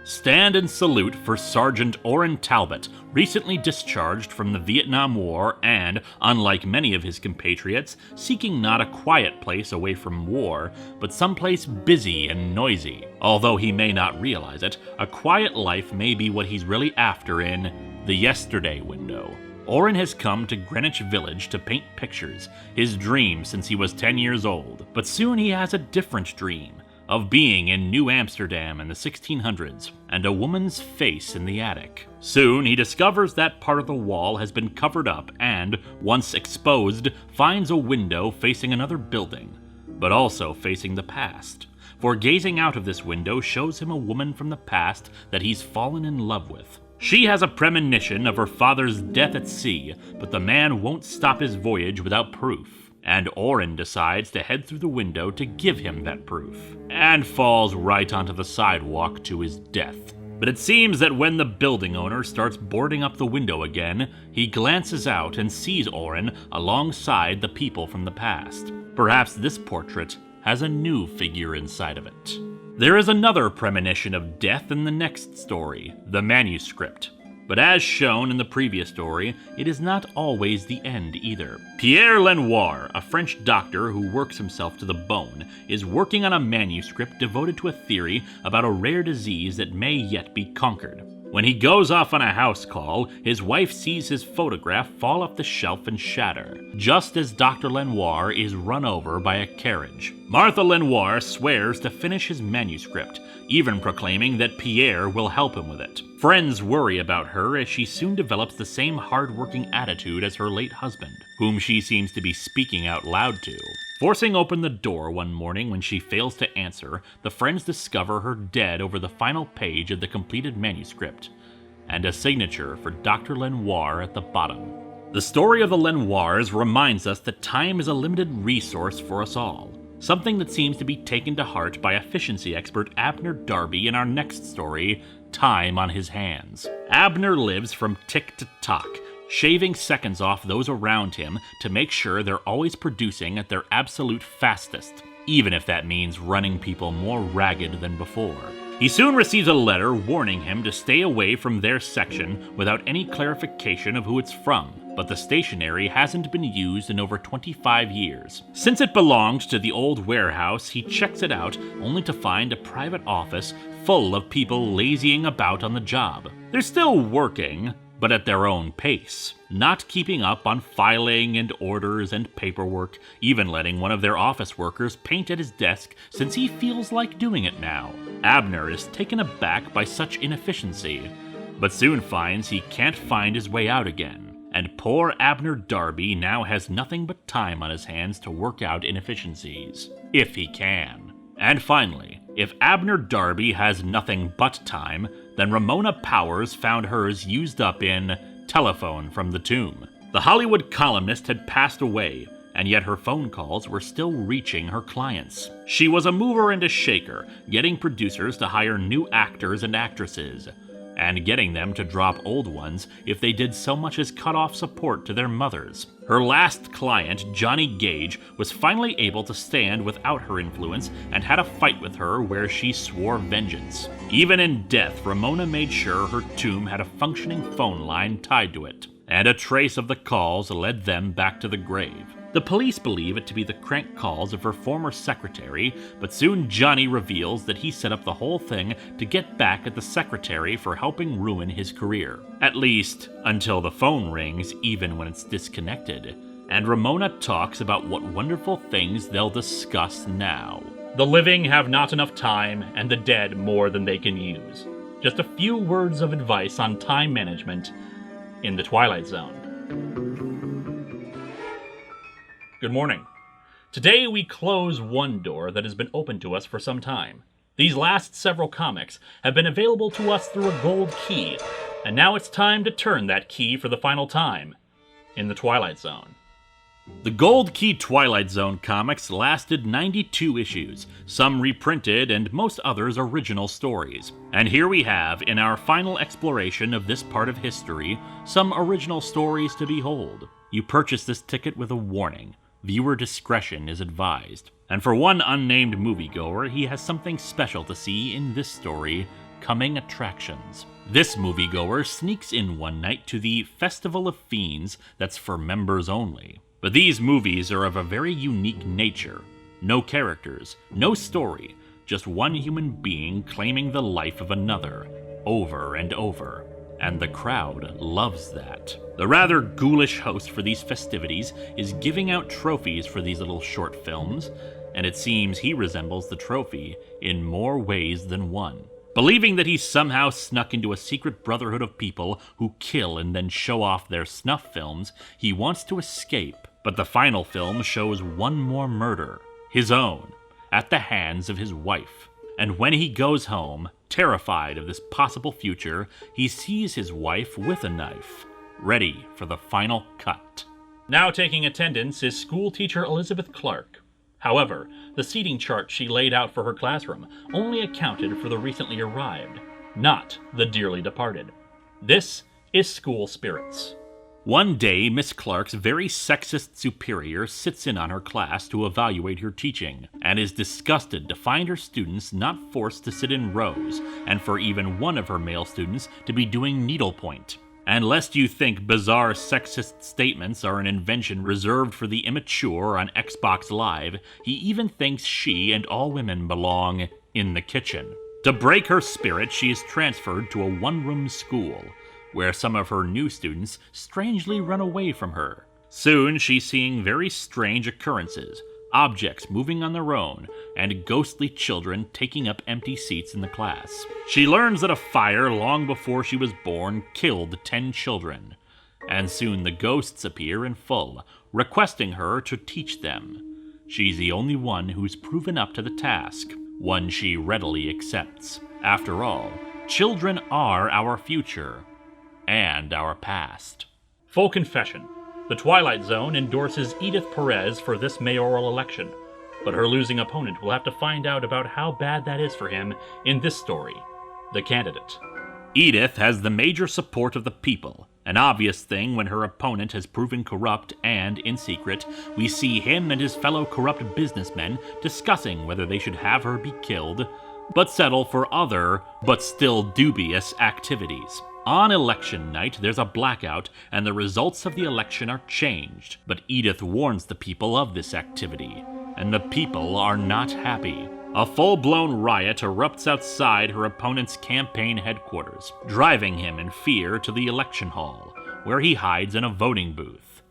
Stand and salute for Sergeant Orrin Talbot, recently discharged from the Vietnam War and, unlike many of his compatriots, seeking not a quiet place away from war, but someplace busy and noisy. Although he may not realize it, a quiet life may be what he's really after in the Yesterday window. Orrin has come to Greenwich Village to paint pictures, his dream since he was 10 years old. But soon he has a different dream, of being in New Amsterdam in the 1600s, and a woman's face in the attic. Soon, he discovers that part of the wall has been covered up and, once exposed, finds a window facing another building, but also facing the past. For gazing out of this window shows him a woman from the past that he's fallen in love with. She has a premonition of her father's death at sea, but the man won't stop his voyage without proof. And Oren decides to head through the window to give him that proof, and falls right onto the sidewalk to his death. But it seems that when the building owner starts boarding up the window again, he glances out and sees Oren alongside the people from the past. Perhaps this portrait has a new figure inside of it. There is another premonition of death in the next story, the manuscript. But as shown in the previous story, it is not always the end either. Pierre Lenoir, a French doctor who works himself to the bone, is working on a manuscript devoted to a theory about a rare disease that may yet be conquered. When he goes off on a house call, his wife sees his photograph fall off the shelf and shatter, just as Dr. Lenoir is run over by a carriage. Martha Lenoir swears to finish his manuscript, even proclaiming that Pierre will help him with it. Friends worry about her as she soon develops the same hard-working attitude as her late husband, whom she seems to be speaking out loud to. Forcing open the door one morning when she fails to answer, the friends discover her dead over the final page of the completed manuscript, and a signature for Dr. Lenoir at the bottom. The story of the Lenoirs reminds us that time is a limited resource for us all, something that seems to be taken to heart by efficiency expert Abner Darby in our next story, Time on His Hands. Abner lives from tick to tock, shaving seconds off those around him to make sure they're always producing at their absolute fastest, even if that means running people more ragged than before. He soon receives a letter warning him to stay away from their section without any clarification of who it's from, but the stationery hasn't been used in over 25 years. Since it belonged to the old warehouse, he checks it out only to find a private office full of people lazying about on the job. They're still working, but at their own pace, not keeping up on filing and orders and paperwork, even letting one of their office workers paint at his desk since he feels like doing it now. Abner is taken aback by such inefficiency, but soon finds he can't find his way out again, and poor Abner Darby now has nothing but time on his hands to work out inefficiencies, if he can. And finally, if Abner Darby has nothing but time, then Ramona Powers found hers used up in Telephone from the Tomb. The Hollywood columnist had passed away, and yet her phone calls were still reaching her clients. She was a mover and a shaker, getting producers to hire new actors and actresses, and getting them to drop old ones if they did so much as cut off support to their mothers. Her last client, Johnny Gage, was finally able to stand without her influence and had a fight with her where she swore vengeance. Even in death, Ramona made sure her tomb had a functioning phone line tied to it, and a trace of the calls led them back to the grave. The police believe it to be the crank calls of her former secretary, but soon Johnny reveals that he set up the whole thing to get back at the secretary for helping ruin his career. At least, until the phone rings, even when it's disconnected. And Ramona talks about what wonderful things they'll discuss now. The living have not enough time, and the dead more than they can use. Just a few words of advice on time management in the Twilight Zone. Good morning. Today we close one door that has been open to us for some time. These last several comics have been available to us through a gold key, and now it's time to turn that key for the final time in the Twilight Zone. The Gold Key Twilight Zone comics lasted 92 issues, some reprinted and most others original stories. And here we have, in our final exploration of this part of history, some original stories to behold. You purchase this ticket with a warning. Viewer discretion is advised. And for one unnamed moviegoer, he has something special to see in this story, Coming Attractions. This moviegoer sneaks in one night to the Festival of Fiends that's for members only. But these movies are of a very unique nature. No characters, no story, just one human being claiming the life of another, over and over. And the crowd loves that. The rather ghoulish host for these festivities is giving out trophies for these little short films, and it seems he resembles the trophy in more ways than one. Believing that he somehow snuck into a secret brotherhood of people who kill and then show off their snuff films, he wants to escape. But the final film shows one more murder, his own, at the hands of his wife. And when he goes home, terrified of this possible future, he sees his wife with a knife, ready for the final cut. Now taking attendance is school teacher Elizabeth Clark. However, the seating chart she laid out for her classroom only accounted for the recently arrived, not the dearly departed. This is school spirits. One day, Miss Clark's very sexist superior sits in on her class to evaluate her teaching, and is disgusted to find her students not forced to sit in rows, and for even one of her male students to be doing needlepoint. And lest you think bizarre sexist statements are an invention reserved for the immature on Xbox Live, he even thinks she and all women belong in the kitchen. To break her spirit, she is transferred to a one-room school, where some of her new students strangely run away from her. Soon, she's seeing very strange occurrences, objects moving on their own, and ghostly children taking up empty seats in the class. She learns that a fire long before she was born killed 10 children, and soon the ghosts appear in full, requesting her to teach them. She's the only one who's proven up to the task, one she readily accepts. After all, children are our future, and our past. Full confession. The Twilight Zone endorses Edith Perez for this mayoral election, but her losing opponent will have to find out about how bad that is for him in this story, The Candidate. Edith has the major support of the people, an obvious thing when her opponent has proven corrupt, and, in secret, we see him and his fellow corrupt businessmen discussing whether they should have her be killed, but settle for other, but still dubious, activities. On election night, there's a blackout, and the results of the election are changed. But Edith warns the people of this activity, and the people are not happy. A full-blown riot erupts outside her opponent's campaign headquarters, driving him in fear to the election hall, where he hides in a voting booth.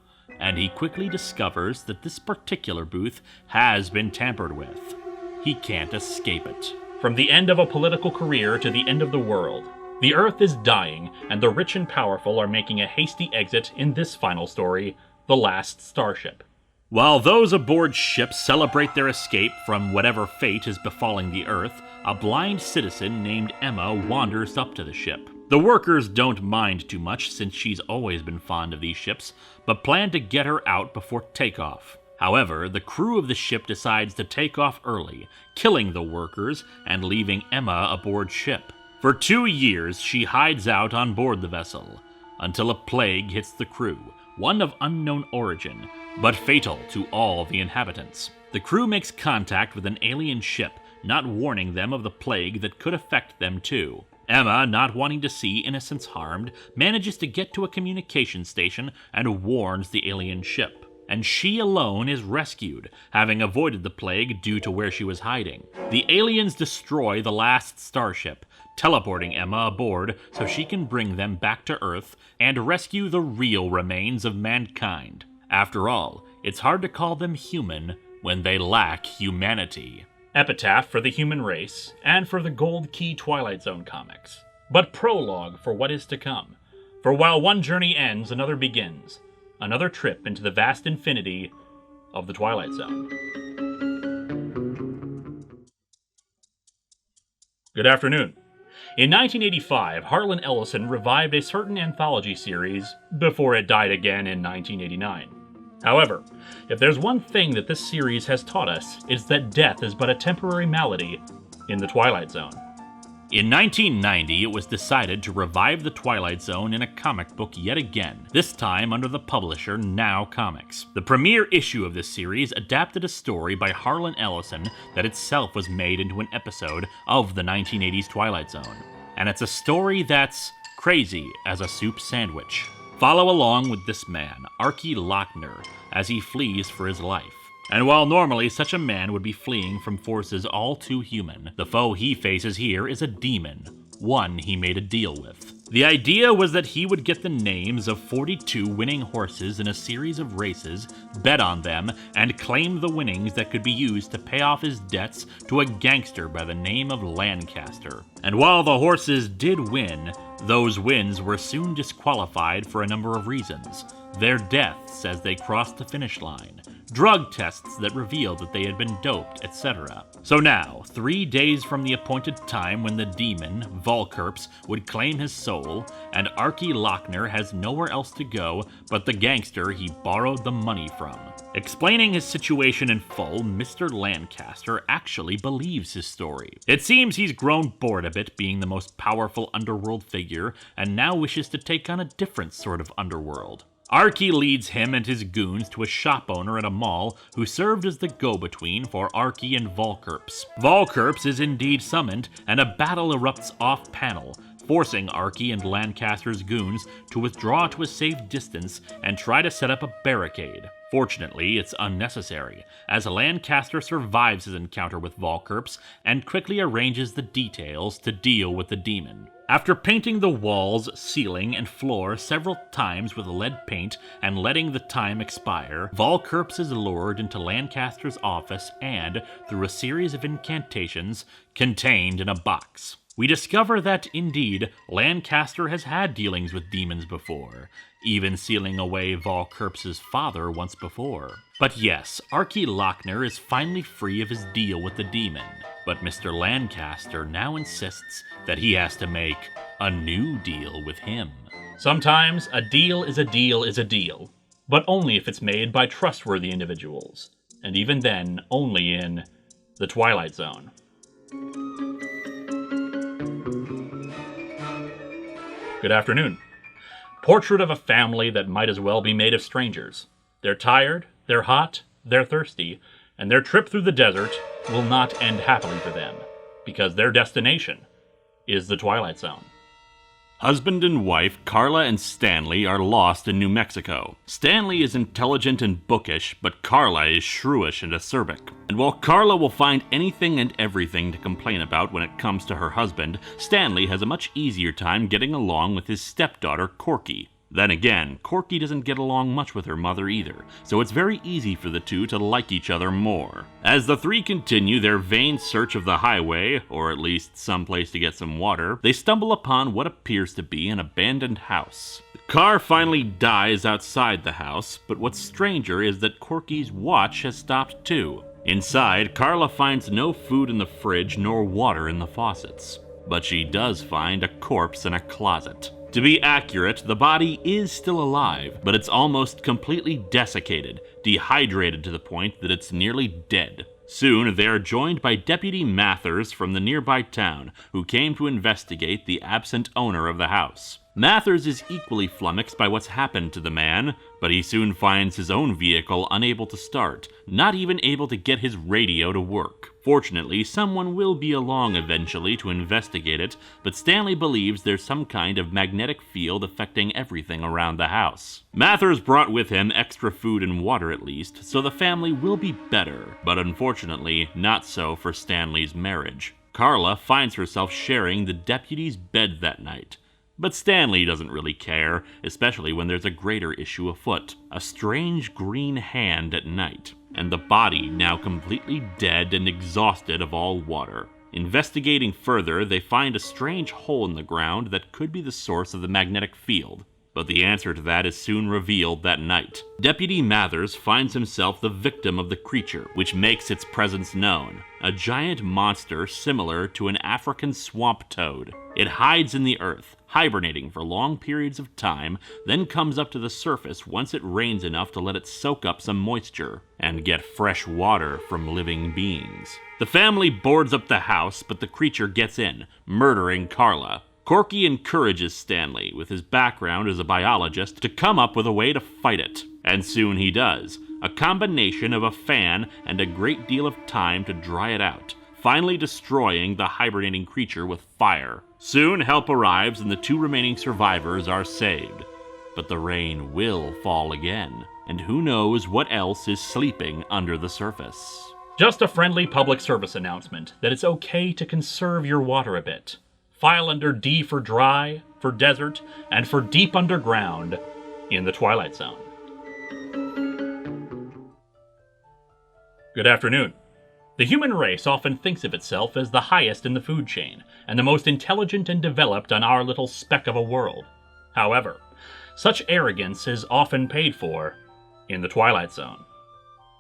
And he quickly discovers that this particular booth has been tampered with. He can't escape it. From the end of a political career to the end of the world, the Earth is dying, and the rich and powerful are making a hasty exit in this final story, The Last Starship. While those aboard ship celebrate their escape from whatever fate is befalling the Earth, a blind citizen named Emma wanders up to the ship. The workers don't mind too much since she's always been fond of these ships, but plan to get her out before takeoff. However, the crew of the ship decides to take off early, killing the workers and leaving Emma aboard ship. For 2 years, she hides out on board the vessel, until a plague hits the crew, one of unknown origin, but fatal to all the inhabitants. The crew makes contact with an alien ship, not warning them of the plague that could affect them too. Emma, not wanting to see innocents harmed, manages to get to a communication station and warns the alien ship. And she alone is rescued, having avoided the plague due to where she was hiding. The aliens destroy the last starship, teleporting Emma aboard so she can bring them back to Earth and rescue the real remains of mankind. After all, it's hard to call them human when they lack humanity. Epitaph for the human race, and for the Gold Key Twilight Zone comics. But prologue for what is to come. For while one journey ends, another begins. Another trip into the vast infinity of the Twilight Zone. Good afternoon. In 1985, Harlan Ellison revived a certain anthology series before it died again in 1989. However, if there's one thing that this series has taught us, it's that death is but a temporary malady in the Twilight Zone. In 1990, it was decided to revive the Twilight Zone in a comic book yet again, this time under the publisher Now Comics. The premiere issue of this series adapted a story by Harlan Ellison that itself was made into an episode of the 1980s Twilight Zone. And it's a story that's crazy as a soup sandwich. Follow along with this man, Archie Lochner, as he flees for his life. And while normally such a man would be fleeing from forces all too human, the foe he faces here is a demon, one he made a deal with. The idea was that he would get the names of 42 winning horses in a series of races, bet on them, and claim the winnings that could be used to pay off his debts to a gangster by the name of Lancaster. And while the horses did win, those wins were soon disqualified for a number of reasons. Their deaths as they crossed the finish line, drug tests that revealed that they had been doped, etc. So now, 3 days from the appointed time when the demon, Volkerps, would claim his soul, and Archie Lochner has nowhere else to go but the gangster he borrowed the money from. Explaining his situation in full, Mr. Lancaster actually believes his story. It seems he's grown bored a bit being the most powerful underworld figure, and now wishes to take on a different sort of underworld. Archie leads him and his goons to a shop owner at a mall who served as the go-between for Archie and Volkerps. Volkerps is indeed summoned, and a battle erupts off-panel, forcing Archie and Lancaster's goons to withdraw to a safe distance and try to set up a barricade. Fortunately, it's unnecessary, as Lancaster survives his encounter with Volkerps and quickly arranges the details to deal with the demon. After painting the walls, ceiling, and floor several times with lead paint and letting the time expire, Volkerps is lured into Lancaster's office and, through a series of incantations, contained in a box. We discover that, indeed, Lancaster has had dealings with demons before, even sealing away Volkerps' father once before. But yes, Archie Lochner is finally free of his deal with the demon, but Mr. Lancaster now insists that he has to make a new deal with him. Sometimes a deal is a deal is a deal, but only if it's made by trustworthy individuals, and even then, only in the Twilight Zone. Good afternoon. Portrait of a family that might as well be made of strangers. They're tired, they're hot, they're thirsty, and their trip through the desert will not end happily for them, because their destination is the Twilight Zone. Husband and wife Carla and Stanley are lost in New Mexico. Stanley is intelligent and bookish, but Carla is shrewish and acerbic. And while Carla will find anything and everything to complain about when it comes to her husband, Stanley has a much easier time getting along with his stepdaughter Corky. Then again, Corky doesn't get along much with her mother either, so it's very easy for the two to like each other more. As the three continue their vain search of the highway, or at least someplace to get some water, they stumble upon what appears to be an abandoned house. The car finally dies outside the house, but what's stranger is that Corky's watch has stopped too. Inside, Carla finds no food in the fridge nor water in the faucets, but she does find a corpse in a closet. To be accurate, the body is still alive, but it's almost completely desiccated, dehydrated to the point that it's nearly dead. Soon, they are joined by Deputy Mathers from the nearby town, who came to investigate the absent owner of the house. Mathers is equally flummoxed by what's happened to the man, but he soon finds his own vehicle unable to start, not even able to get his radio to work. Fortunately, someone will be along eventually to investigate it, but Stanley believes there's some kind of magnetic field affecting everything around the house. Mathers brought with him extra food and water at least, so the family will be better, but unfortunately, not so for Stanley's marriage. Carla finds herself sharing the deputy's bed that night. But Stanley doesn't really care, especially when there's a greater issue afoot. A strange green hand at night, and the body now completely dead and exhausted of all water. Investigating further, they find a strange hole in the ground that could be the source of the magnetic field. But the answer to that is soon revealed that night. Deputy Mathers finds himself the victim of the creature, which makes its presence known. A giant monster similar to an African swamp toad. It hides in the earth, hibernating for long periods of time, then comes up to the surface once it rains enough to let it soak up some moisture, and get fresh water from living beings. The family boards up the house, but the creature gets in, murdering Carla. Corky encourages Stanley, with his background as a biologist, to come up with a way to fight it. And soon he does. A combination of a fan and a great deal of time to dry it out, finally destroying the hibernating creature with fire. Soon help arrives and the two remaining survivors are saved. But the rain will fall again, and who knows what else is sleeping under the surface. Just a friendly public service announcement that it's okay to conserve your water a bit. File under D for dry, for desert, and for deep underground in the Twilight Zone. Good afternoon. The human race often thinks of itself as the highest in the food chain, and the most intelligent and developed on our little speck of a world. However, such arrogance is often paid for in the Twilight Zone.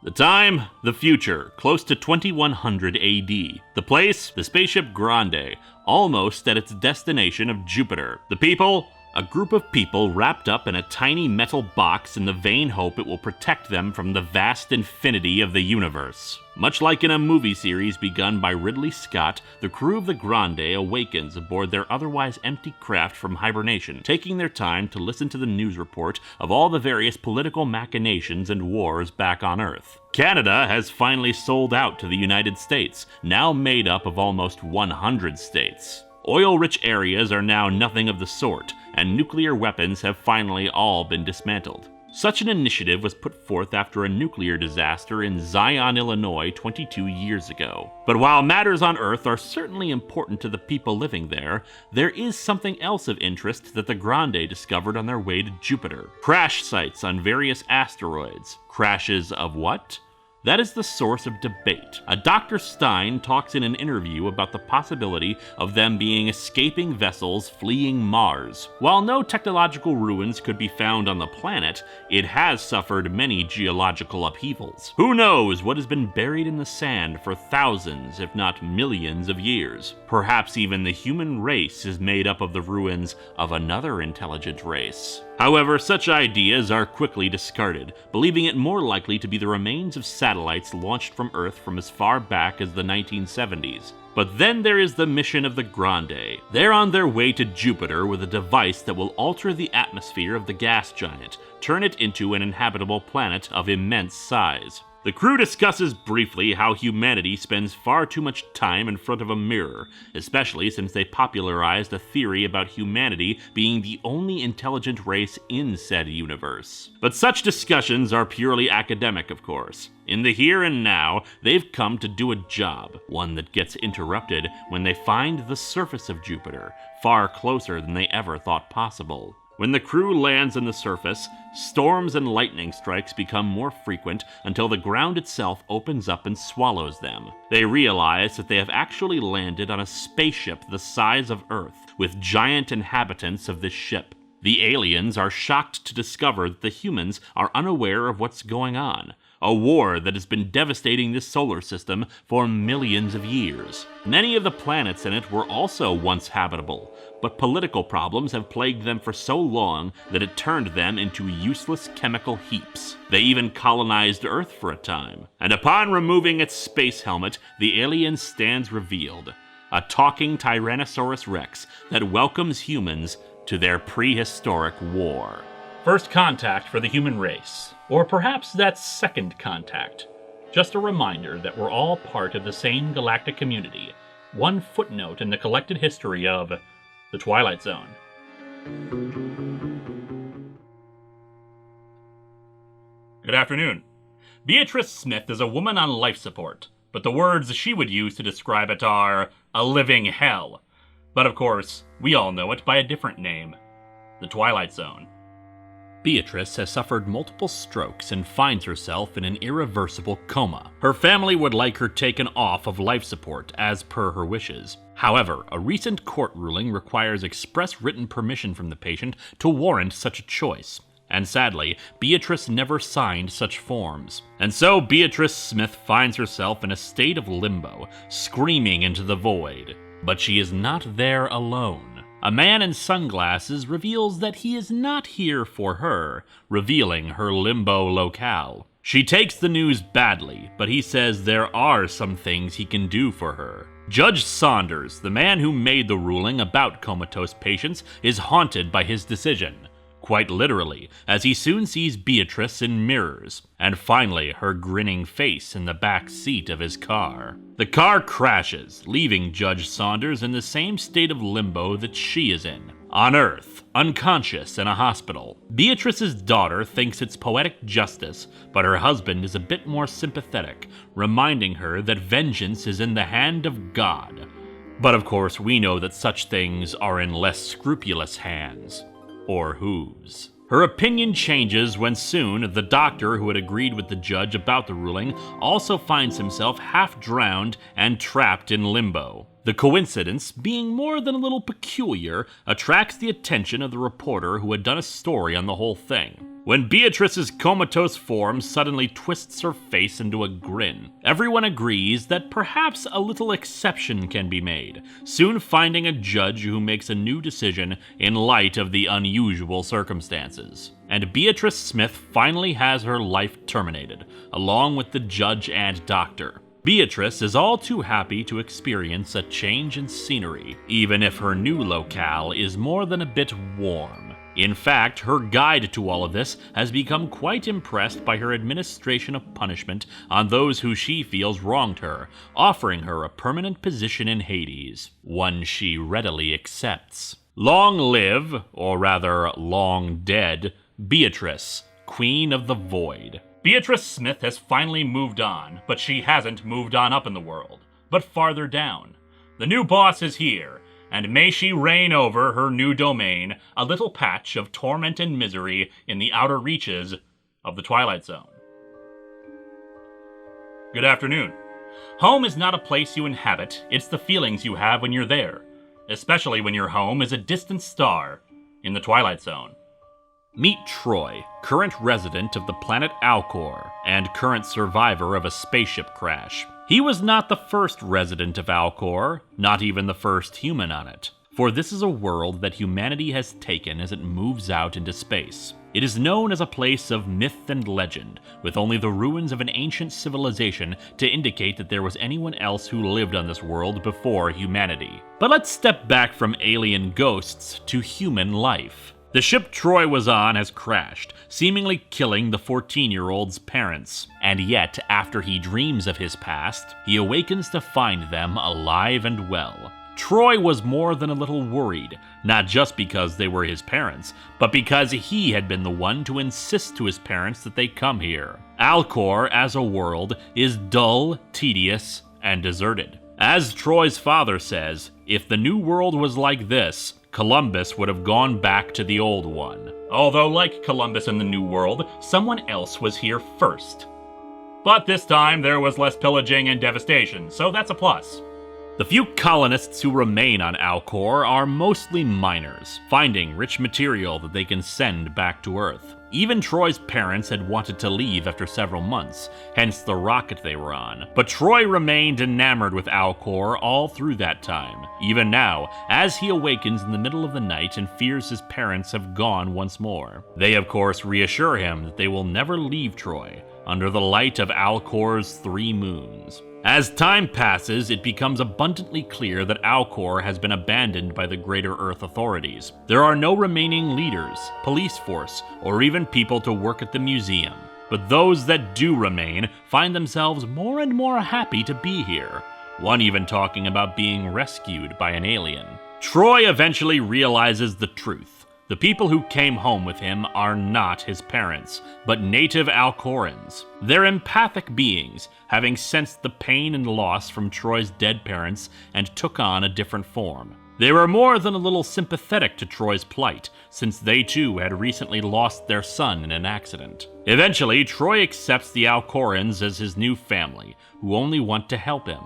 The time, the future, close to 2100 AD. The place, the spaceship Grande, almost at its destination of Jupiter. The people, a group of people wrapped up in a tiny metal box in the vain hope it will protect them from the vast infinity of the universe. Much like in a movie series begun by Ridley Scott, the crew of the Grande awakens aboard their otherwise empty craft from hibernation, taking their time to listen to the news report of all the various political machinations and wars back on Earth. Canada has finally sold out to the United States, now made up of almost 100 states. Oil-rich areas are now nothing of the sort, and nuclear weapons have finally all been dismantled. Such an initiative was put forth after a nuclear disaster in Zion, Illinois 22 years ago. But while matters on Earth are certainly important to the people living there is something else of interest that the Grande discovered on their way to Jupiter. Crash sites on various asteroids. Crashes of what? That is the source of debate. A Dr. Stein talks in an interview about the possibility of them being escaping vessels fleeing Mars. While no technological ruins could be found on the planet, it has suffered many geological upheavals. Who knows what has been buried in the sand for thousands, if not millions of years? Perhaps even the human race is made up of the ruins of another intelligent race. However, such ideas are quickly discarded, believing it more likely to be the remains of satellites launched from Earth from as far back as the 1970s. But then there is the mission of the Grande. They're on their way to Jupiter with a device that will alter the atmosphere of the gas giant, turn it into an inhabitable planet of immense size. The crew discusses briefly how humanity spends far too much time in front of a mirror, especially since they popularized a theory about humanity being the only intelligent race in said universe. But such discussions are purely academic, of course. In the here and now, they've come to do a job, one that gets interrupted when they find the surface of Jupiter, far closer than they ever thought possible. When the crew lands on the surface, storms and lightning strikes become more frequent until the ground itself opens up and swallows them. They realize that they have actually landed on a spaceship the size of Earth, with giant inhabitants of this ship. The aliens are shocked to discover that the humans are unaware of what's going on. A war that has been devastating this solar system for millions of years. Many of the planets in it were also once habitable, but political problems have plagued them for so long that it turned them into useless chemical heaps. They even colonized Earth for a time. And upon removing its space helmet, the alien stands revealed. A talking Tyrannosaurus Rex that welcomes humans to their prehistoric war. First contact for the human race. Or perhaps that's second contact. Just a reminder that we're all part of the same galactic community. One footnote in the collected history of the Twilight Zone. Good afternoon. Beatrice Smith is a woman on life support, but the words she would use to describe it are a living hell. But of course, we all know it by a different name. The Twilight Zone. Beatrice has suffered multiple strokes and finds herself in an irreversible coma. Her family would like her taken off of life support as per her wishes. However, a recent court ruling requires express written permission from the patient to warrant such a choice. And sadly, Beatrice never signed such forms. And so Beatrice Smith finds herself in a state of limbo, screaming into the void. But she is not there alone. A man in sunglasses reveals that he is not here for her, revealing her limbo locale. She takes the news badly, but he says there are some things he can do for her. Judge Saunders, the man who made the ruling about comatose patients, is haunted by his decision. Quite literally, as he soon sees Beatrice in mirrors, and finally her grinning face in the back seat of his car. The car crashes, leaving Judge Saunders in the same state of limbo that she is in, on Earth, unconscious in a hospital. Beatrice's daughter thinks it's poetic justice, but her husband is a bit more sympathetic, reminding her that vengeance is in the hand of God. But of course, we know that such things are in less scrupulous hands. Or whose. Her opinion changes when soon the doctor who had agreed with the judge about the ruling also finds himself half drowned and trapped in Limbo. The coincidence, being more than a little peculiar, attracts the attention of the reporter who had done a story on the whole thing. When Beatrice's comatose form suddenly twists her face into a grin, everyone agrees that perhaps a little exception can be made, soon finding a judge who makes a new decision in light of the unusual circumstances. And Beatrice Smith finally has her life terminated, along with the judge and doctor. Beatrice is all too happy to experience a change in scenery, even if her new locale is more than a bit warm. In fact, her guide to all of this has become quite impressed by her administration of punishment on those who she feels wronged her, offering her a permanent position in Hades, one she readily accepts. Long live, or rather long dead, Beatrice, Queen of the Void. Beatrice Smith has finally moved on, but she hasn't moved on up in the world, but farther down. The new boss is here, and may she reign over her new domain, a little patch of torment and misery in the outer reaches of the Twilight Zone. Good afternoon. Home is not a place you inhabit, it's the feelings you have when you're there, especially when your home is a distant star in the Twilight Zone. Meet Troy, current resident of the planet Alcor, and current survivor of a spaceship crash. He was not the first resident of Alcor, not even the first human on it, for this is a world that humanity has taken as it moves out into space. It is known as a place of myth and legend, with only the ruins of an ancient civilization to indicate that there was anyone else who lived on this world before humanity. But let's step back from alien ghosts to human life. The ship Troy was on has crashed, seemingly killing the 14-year-old's parents. And yet, after he dreams of his past, he awakens to find them alive and well. Troy was more than a little worried, not just because they were his parents, but because he had been the one to insist to his parents that they come here. Alcor, as a world, is dull, tedious, and deserted. As Troy's father says, if the new world was like this, Columbus would have gone back to the old one. Although, like Columbus in the New World, someone else was here first. But this time, there was less pillaging and devastation, so that's a plus. The few colonists who remain on Alcor are mostly miners, finding rich material that they can send back to Earth. Even Troy's parents had wanted to leave after several months, hence the rocket they were on. But Troy remained enamored with Alcor all through that time, even now, as he awakens in the middle of the night and fears his parents have gone once more. They, of course, reassure him that they will never leave Troy, under the light of Alcor's 3 moons. As time passes, it becomes abundantly clear that Alcor has been abandoned by the Greater Earth authorities. There are no remaining leaders, police force, or even people to work at the museum. But those that do remain find themselves more and more happy to be here, one even talking about being rescued by an alien. Troy eventually realizes the truth. The people who came home with him are not his parents, but native Alcorans. They're empathic beings, having sensed the pain and loss from Troy's dead parents and took on a different form. They were more than a little sympathetic to Troy's plight, since they too had recently lost their son in an accident. Eventually, Troy accepts the Alcorans as his new family, who only want to help him.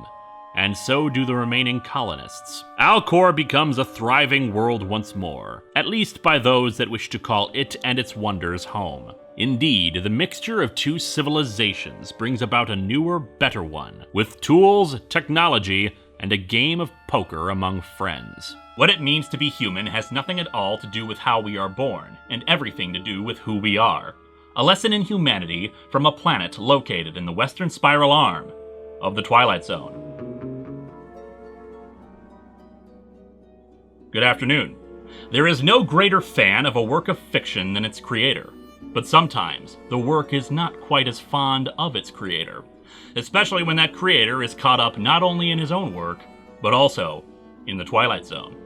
And so do the remaining colonists. Alcor becomes a thriving world once more, at least by those that wish to call it and its wonders home. Indeed, the mixture of 2 civilizations brings about a newer, better one, with tools, technology, and a game of poker among friends. What it means to be human has nothing at all to do with how we are born, and everything to do with who we are. A lesson in humanity from a planet located in the western spiral arm of the Twilight Zone. Good afternoon. There is no greater fan of a work of fiction than its creator, but sometimes the work is not quite as fond of its creator, especially when that creator is caught up not only in his own work, but also in the Twilight Zone.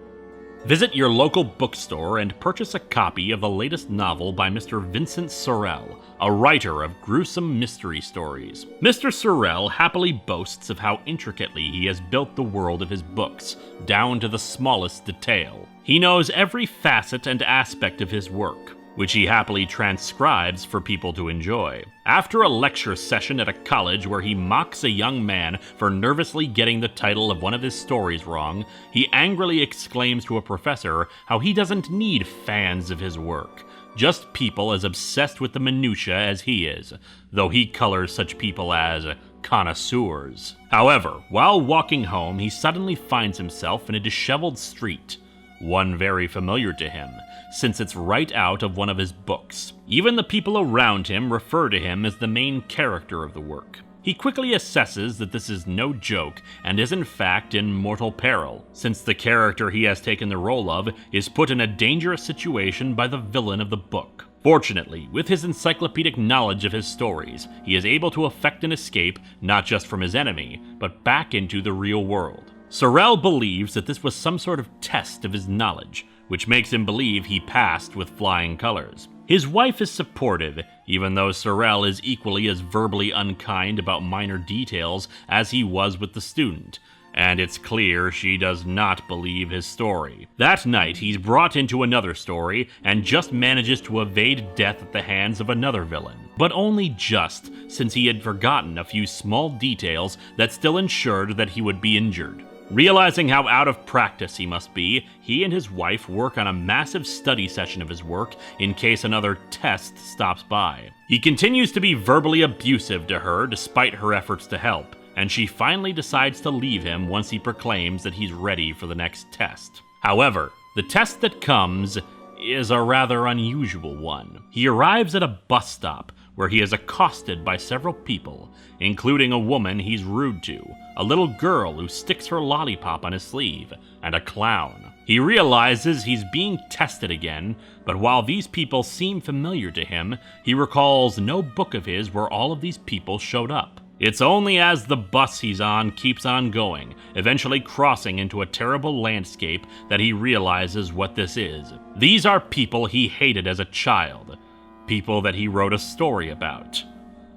Visit your local bookstore and purchase a copy of the latest novel by Mr. Vincent Sorel, a writer of gruesome mystery stories. Mr. Sorel happily boasts of how intricately he has built the world of his books, down to the smallest detail. He knows every facet and aspect of his work, which he happily transcribes for people to enjoy. After a lecture session at a college where he mocks a young man for nervously getting the title of one of his stories wrong, he angrily exclaims to a professor how he doesn't need fans of his work, just people as obsessed with the minutiae as he is, though he colors such people as connoisseurs. However, while walking home, he suddenly finds himself in a disheveled street, one very familiar to him, since it's right out of one of his books. Even the people around him refer to him as the main character of the work. He quickly assesses that this is no joke and is in fact in mortal peril, since the character he has taken the role of is put in a dangerous situation by the villain of the book. Fortunately, with his encyclopedic knowledge of his stories, he is able to effect an escape not just from his enemy, but back into the real world. Sorel believes that this was some sort of test of his knowledge, which makes him believe he passed with flying colors. His wife is supportive, even though Sorel is equally as verbally unkind about minor details as he was with the student, and it's clear she does not believe his story. That night, he's brought into another story and just manages to evade death at the hands of another villain. But only just, since he had forgotten a few small details that still ensured that he would be injured. Realizing how out of practice he must be, he and his wife work on a massive study session of his work in case another test stops by. He continues to be verbally abusive to her despite her efforts to help, and she finally decides to leave him once he proclaims that he's ready for the next test. However, the test that comes is a rather unusual one. He arrives at a bus stop where he is accosted by several people, including a woman he's rude to, a little girl who sticks her lollipop on his sleeve, and a clown. He realizes he's being tested again, but while these people seem familiar to him, he recalls no book of his where all of these people showed up. It's only as the bus he's on keeps on going, eventually crossing into a terrible landscape, that he realizes what this is. These are people he hated as a child. People that he wrote a story about.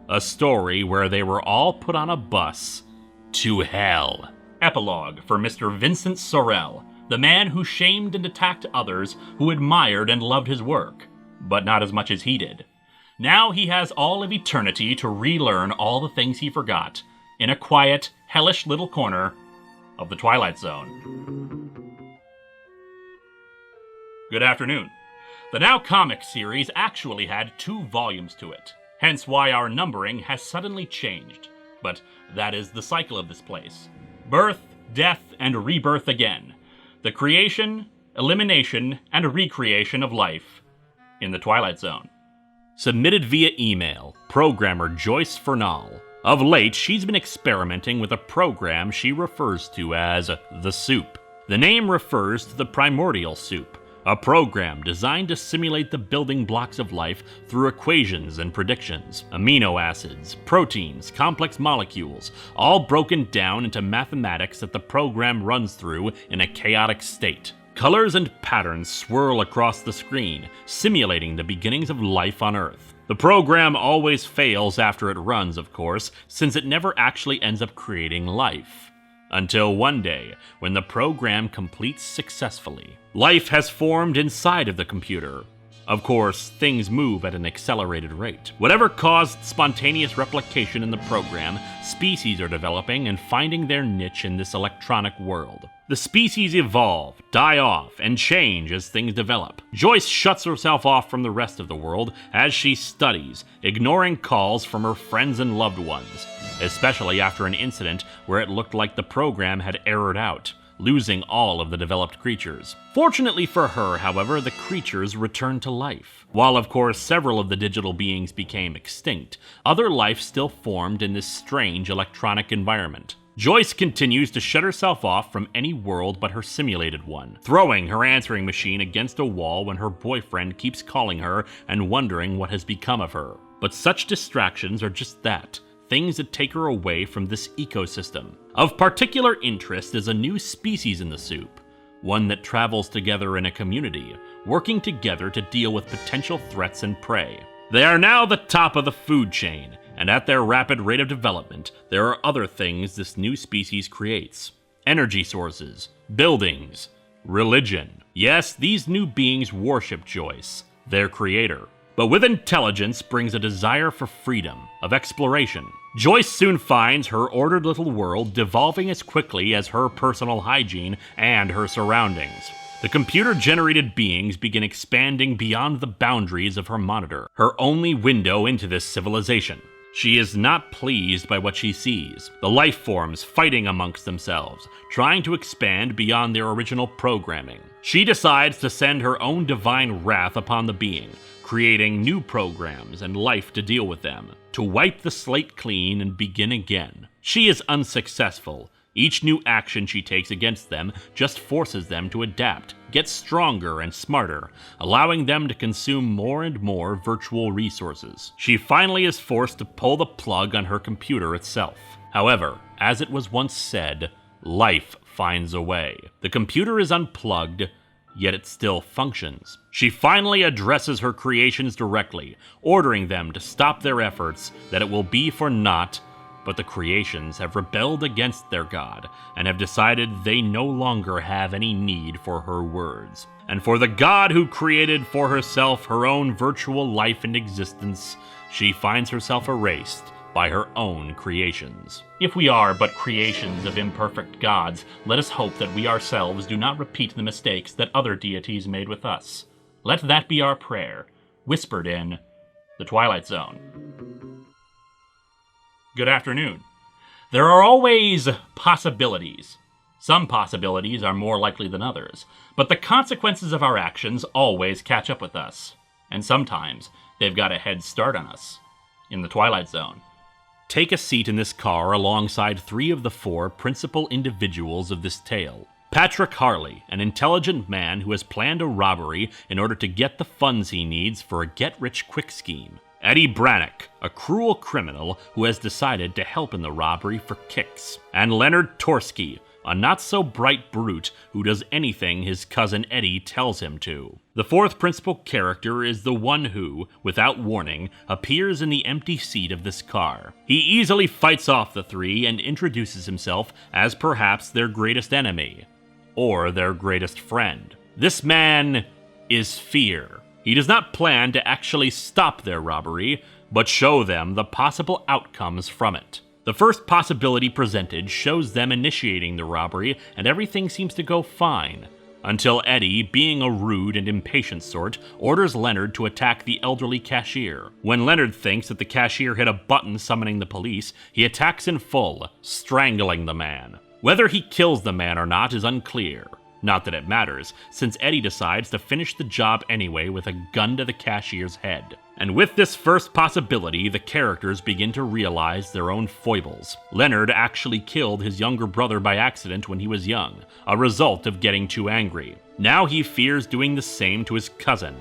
A story where they were all put on a bus to hell. Epilogue for Mr. Vincent Sorel, the man who shamed and attacked others who admired and loved his work, but not as much as he did. Now he has all of eternity to relearn all the things he forgot, in a quiet, hellish little corner of the Twilight Zone. Good afternoon. The Now Comics series actually had 2 volumes to it, hence why our numbering has suddenly changed. But that is the cycle of this place. Birth, death, and rebirth again. The creation, elimination, and recreation of life in the Twilight Zone. Submitted via email, programmer Joyce Fernal. Of late, she's been experimenting with a program she refers to as the Soup. The name refers to the primordial soup, a program designed to simulate the building blocks of life through equations and predictions. Amino acids, proteins, complex molecules, all broken down into mathematics that the program runs through in a chaotic state. Colors and patterns swirl across the screen, simulating the beginnings of life on Earth. The program always fails after it runs, of course, since it never actually ends up creating life. Until one day, when the program completes successfully. Life has formed inside of the computer. Of course, things move at an accelerated rate. Whatever caused spontaneous replication in the program, species are developing and finding their niche in this electronic world. The species evolve, die off, and change as things develop. Joyce shuts herself off from the rest of the world as she studies, ignoring calls from her friends and loved ones, especially after an incident where it looked like the program had errored out, losing all of the developed creatures. Fortunately for her, however, the creatures returned to life. While of course several of the digital beings became extinct, other life still formed in this strange electronic environment. Joyce continues to shut herself off from any world but her simulated one, throwing her answering machine against a wall when her boyfriend keeps calling her and wondering what has become of her. But such distractions are just that, things that take her away from this ecosystem. Of particular interest is a new species in the soup, one that travels together in a community, working together to deal with potential threats and prey. They are now the top of the food chain, and at their rapid rate of development, there are other things this new species creates. Energy sources, buildings, religion. Yes, these new beings worship Joyce, their creator. But with intelligence brings a desire for freedom, of exploration. Joyce soon finds her ordered little world devolving as quickly as her personal hygiene and her surroundings. The computer-generated beings begin expanding beyond the boundaries of her monitor, her only window into this civilization. She is not pleased by what she sees, the life forms fighting amongst themselves, trying to expand beyond their original programming. She decides to send her own divine wrath upon the being, creating new programs and life to deal with them, to wipe the slate clean and begin again. She is unsuccessful. Each new action she takes against them just forces them to adapt, get stronger and smarter, allowing them to consume more and more virtual resources. She finally is forced to pull the plug on her computer itself. However, as it was once said, life finds a way. The computer is unplugged, yet it still functions. She finally addresses her creations directly, ordering them to stop their efforts, that it will be for naught. But the creations have rebelled against their god, and have decided they no longer have any need for her words. And for the god who created for herself her own virtual life and existence, she finds herself erased by her own creations. If we are but creations of imperfect gods, let us hope that we ourselves do not repeat the mistakes that other deities made with us. Let that be our prayer, whispered in the Twilight Zone. Good afternoon. There are always possibilities. Some possibilities are more likely than others, but the consequences of our actions always catch up with us. And sometimes they've got a head start on us. In the Twilight Zone. Take a seat in this car alongside 3 of the 4 principal individuals of this tale. Patrick Harley, an intelligent man who has planned a robbery in order to get the funds he needs for a get-rich-quick scheme. Eddie Brannock, a cruel criminal who has decided to help in the robbery for kicks. And Leonard Torsky, a not-so-bright brute who does anything his cousin Eddie tells him to. The 4th principal character is the one who, without warning, appears in the empty seat of this car. He easily fights off the 3 and introduces himself as perhaps their greatest enemy, or their greatest friend. This man is Fear. He does not plan to actually stop their robbery, but show them the possible outcomes from it. The first possibility presented shows them initiating the robbery, and everything seems to go fine, until Eddie, being a rude and impatient sort, orders Leonard to attack the elderly cashier. When Leonard thinks that the cashier hit a button summoning the police, he attacks in full, strangling the man. Whether he kills the man or not is unclear. Not that it matters, since Eddie decides to finish the job anyway with a gun to the cashier's head. And with this first possibility, the characters begin to realize their own foibles. Leonard actually killed his younger brother by accident when he was young, a result of getting too angry. Now he fears doing the same to his cousin,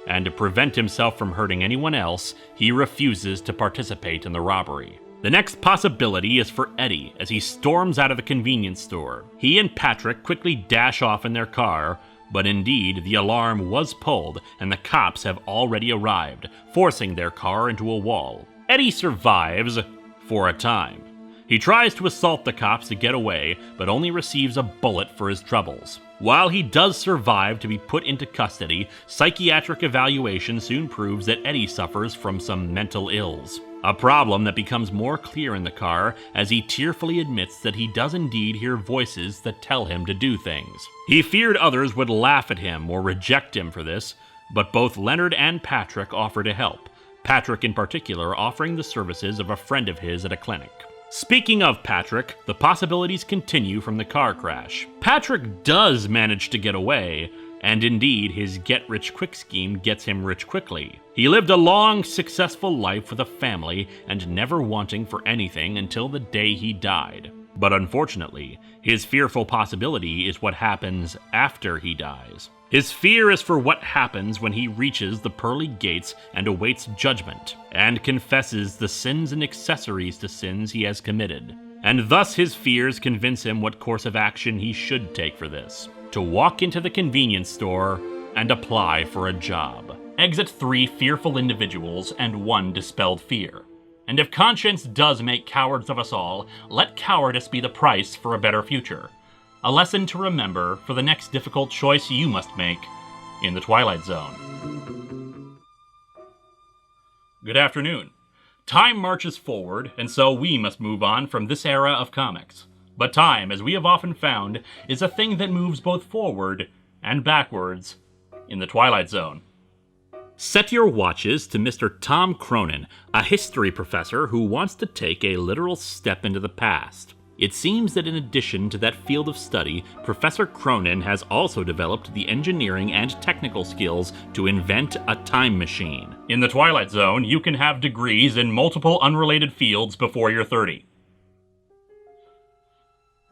and to prevent himself from hurting anyone else, he refuses to participate in the robbery. The next possibility is for Eddie as he storms out of the convenience store. He and Patrick quickly dash off in their car, but indeed the alarm was pulled and the cops have already arrived, forcing their car into a wall. Eddie survives for a time. He tries to assault the cops to get away, but only receives a bullet for his troubles. While he does survive to be put into custody, psychiatric evaluation soon proves that Eddie suffers from some mental ills. A problem that becomes more clear in the car as he tearfully admits that he does indeed hear voices that tell him to do things. He feared others would laugh at him or reject him for this, but both Leonard and Patrick offer to help, Patrick in particular offering the services of a friend of his at a clinic. Speaking of Patrick, the possibilities continue from the car crash. Patrick does manage to get away, and indeed, his get-rich-quick scheme gets him rich quickly. He lived a long, successful life with a family and never wanting for anything until the day he died. But unfortunately, his fearful possibility is what happens after he dies. His fear is for what happens when he reaches the pearly gates and awaits judgment, and confesses the sins and accessories to sins he has committed. And thus his fears convince him what course of action he should take for this. to walk into the convenience store and apply for a job. Exit 3 fearful individuals and 1 dispelled fear. And if conscience does make cowards of us all, let cowardice be the price for a better future. A lesson to remember for the next difficult choice you must make in the Twilight Zone. Good afternoon. Time marches forward, and so we must move on from this era of comics. But time, as we have often found, is a thing that moves both forward and backwards in the Twilight Zone. Set your watches to Mr. Tom Cronin, a history professor who wants to take a literal step into the past. It seems that in addition to that field of study, Professor Cronin has also developed the engineering and technical skills to invent a time machine. In the Twilight Zone, you can have degrees in multiple unrelated fields before you're 30.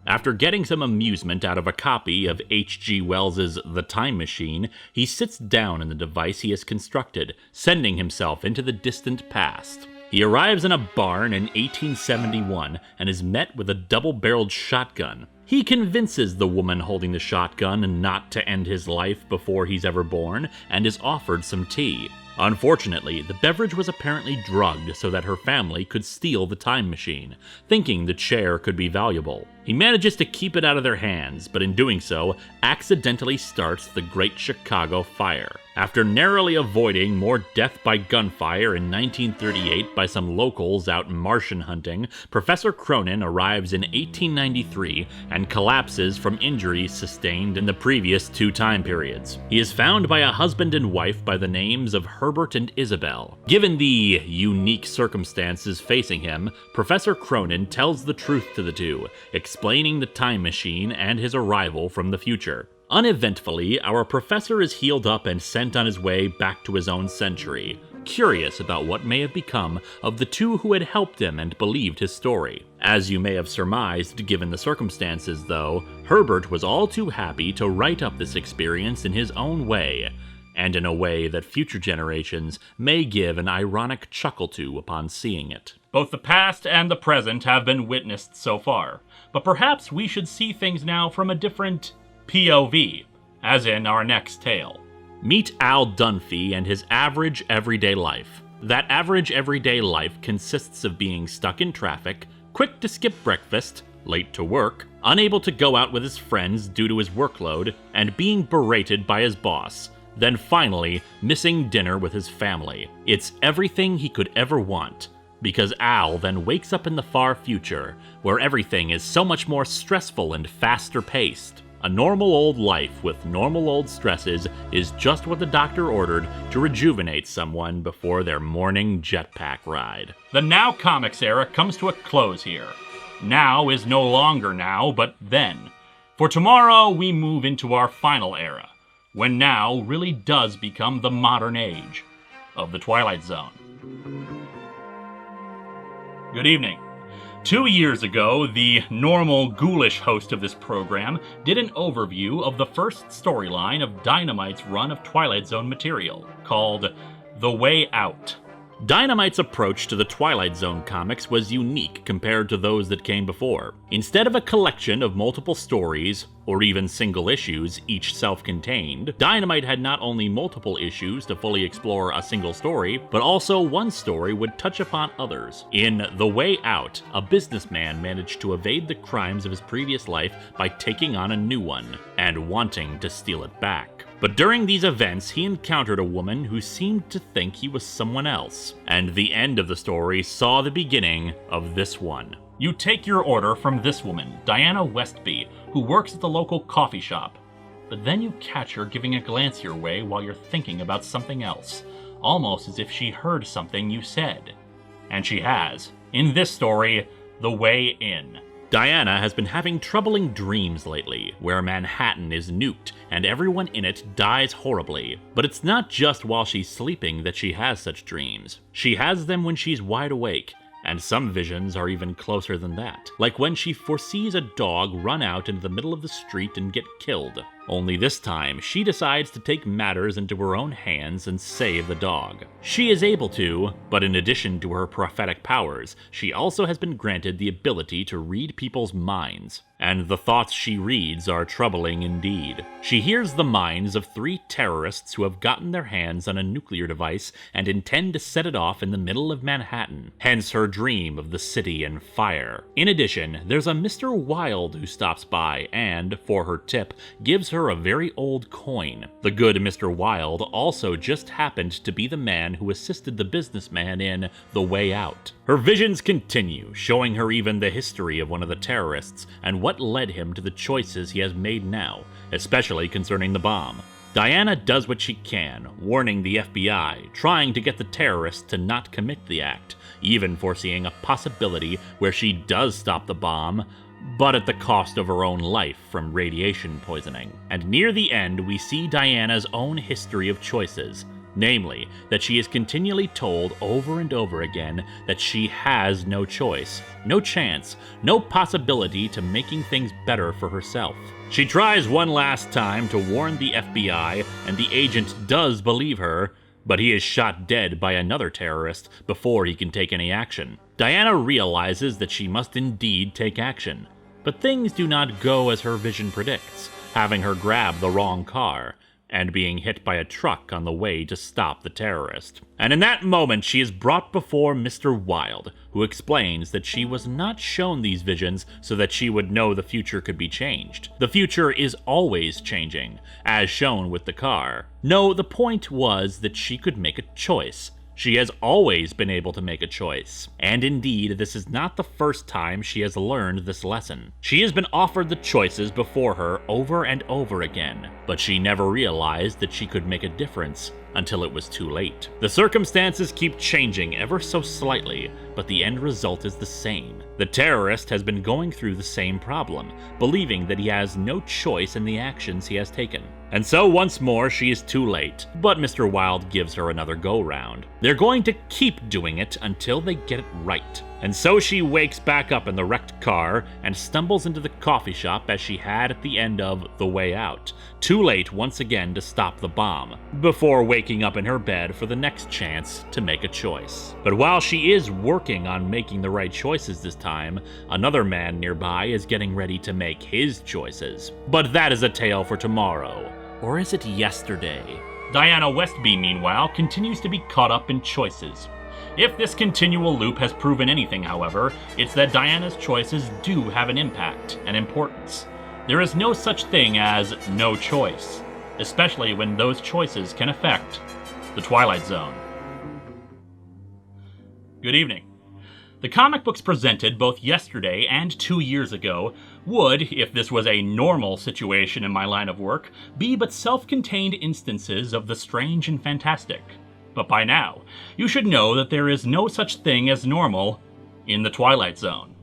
After getting some amusement out of a copy of H.G. Wells's The Time Machine, he sits down in the device he has constructed, sending himself into the distant past. He arrives in a barn in 1871 and is met with a double-barreled shotgun. He convinces the woman holding the shotgun not to end his life before he's ever born, and is offered some tea. Unfortunately, the beverage was apparently drugged so that her family could steal the time machine, thinking the chair could be valuable. He manages to keep it out of their hands, but in doing so, accidentally starts the Great Chicago Fire. After narrowly avoiding more death by gunfire in 1938 by some locals out Martian hunting, Professor Cronin arrives in 1893 and collapses from injuries sustained in the previous 2 time periods. He is found by a husband and wife by the names of Herbert and Isabel. Given the unique circumstances facing him, Professor Cronin tells the truth to the two, explaining the time machine and his arrival from the future. Uneventfully, our professor is healed up and sent on his way back to his own century, curious about what may have become of the 2 who had helped him and believed his story. As you may have surmised given the circumstances, though, Herbert was all too happy to write up this experience in his own way, and in a way that future generations may give an ironic chuckle to upon seeing it. Both the past and the present have been witnessed so far, but perhaps we should see things now from a different POV, as in our next tale. Meet Al Dunphy and his average everyday life. That average everyday life consists of being stuck in traffic, quick to skip breakfast, late to work, unable to go out with his friends due to his workload, and being berated by his boss, then finally missing dinner with his family. It's everything he could ever want, because Al then wakes up in the far future, where everything is so much more stressful and faster paced. A normal old life with normal old stresses is just what the doctor ordered to rejuvenate someone before their morning jetpack ride. The Now Comics era comes to a close here. Now is no longer now, but then. For tomorrow, we move into our final era, when now really does become the modern age of the Twilight Zone. Good evening. 2 years ago, the normal, ghoulish host of this program did an overview of the first storyline of Dynamite's run of Twilight Zone material, called The Way Out. Dynamite's approach to the Twilight Zone comics was unique compared to those that came before. Instead of a collection of multiple stories, or even single issues, each self-contained, Dynamite had not only multiple issues to fully explore a single story, but also one story would touch upon others. In The Way Out, a businessman managed to evade the crimes of his previous life by taking on a new one, and wanting to steal it back. But during these events, he encountered a woman who seemed to think he was someone else, and the end of the story saw the beginning of this one. You take your order from this woman, Diana Westby, who works at the local coffee shop. But then you catch her giving a glance your way while you're thinking about something else, almost as if she heard something you said. And she has. In this story, The Way In. Diana has been having troubling dreams lately, where Manhattan is nuked and everyone in it dies horribly. But it's not just while she's sleeping that she has such dreams. She has them when she's wide awake, and some visions are even closer than that, like when she foresees a dog run out into the middle of the street and get killed. Only this time, she decides to take matters into her own hands and save the dog. She is able to, but in addition to her prophetic powers, she also has been granted the ability to read people's minds. And the thoughts she reads are troubling indeed. She hears the minds of 3 terrorists who have gotten their hands on a nuclear device and intend to set it off in the middle of Manhattan, hence her dream of the city and fire. In addition, there's a Mr. Wilde who stops by and, for her tip, gives her a very old coin. The good Mr. Wilde also just happened to be the man who assisted the businessman in The Way Out. Her visions continue, showing her even the history of one of the terrorists and what led him to the choices he has made now, especially concerning the bomb. Diana does what she can, warning the FBI, trying to get the terrorists to not commit the act, even foreseeing a possibility where she does stop the bomb, but at the cost of her own life from radiation poisoning. And near the end, we see Diana's own history of choices. Namely, that she is continually told over and over again that she has no choice, no chance, no possibility to making things better for herself. She tries one last time to warn the FBI, and the agent does believe her, but he is shot dead by another terrorist before he can take any action. Diana realizes that she must indeed take action, but things do not go as her vision predicts, having her grab the wrong car and being hit by a truck on the way to stop the terrorist. And in that moment, she is brought before Mr. Wilde, who explains that she was not shown these visions so that she would know the future could be changed. The future is always changing, as shown with the car. No, the point was that she could make a choice. She has always been able to make a choice. And indeed, this is not the first time she has learned this lesson. She has been offered the choices before her over and over again, but she never realized that she could make a difference until it was too late. The circumstances keep changing ever so slightly, but the end result is the same. The terrorist has been going through the same problem, believing that he has no choice in the actions he has taken. And so once more she is too late, but Mr. Wilde gives her another go-round. They're going to keep doing it until they get it right. And so she wakes back up in the wrecked car and stumbles into the coffee shop as she had at the end of The Way Out, too late once again to stop the bomb, before waking up in her bed for the next chance to make a choice. But while she is working on making the right choices this time, another man nearby is getting ready to make his choices. But that is a tale for tomorrow. Or is it yesterday? Diana Westby, meanwhile, continues to be caught up in choices. If this continual loop has proven anything, however, it's that Diana's choices do have an impact and importance. There is no such thing as no choice, especially when those choices can affect the Twilight Zone. Good evening. The comic books presented both yesterday and 2 years ago would, if this was a normal situation in my line of work, be but self-contained instances of the strange and fantastic. But by now, you should know that there is no such thing as normal in the Twilight Zone.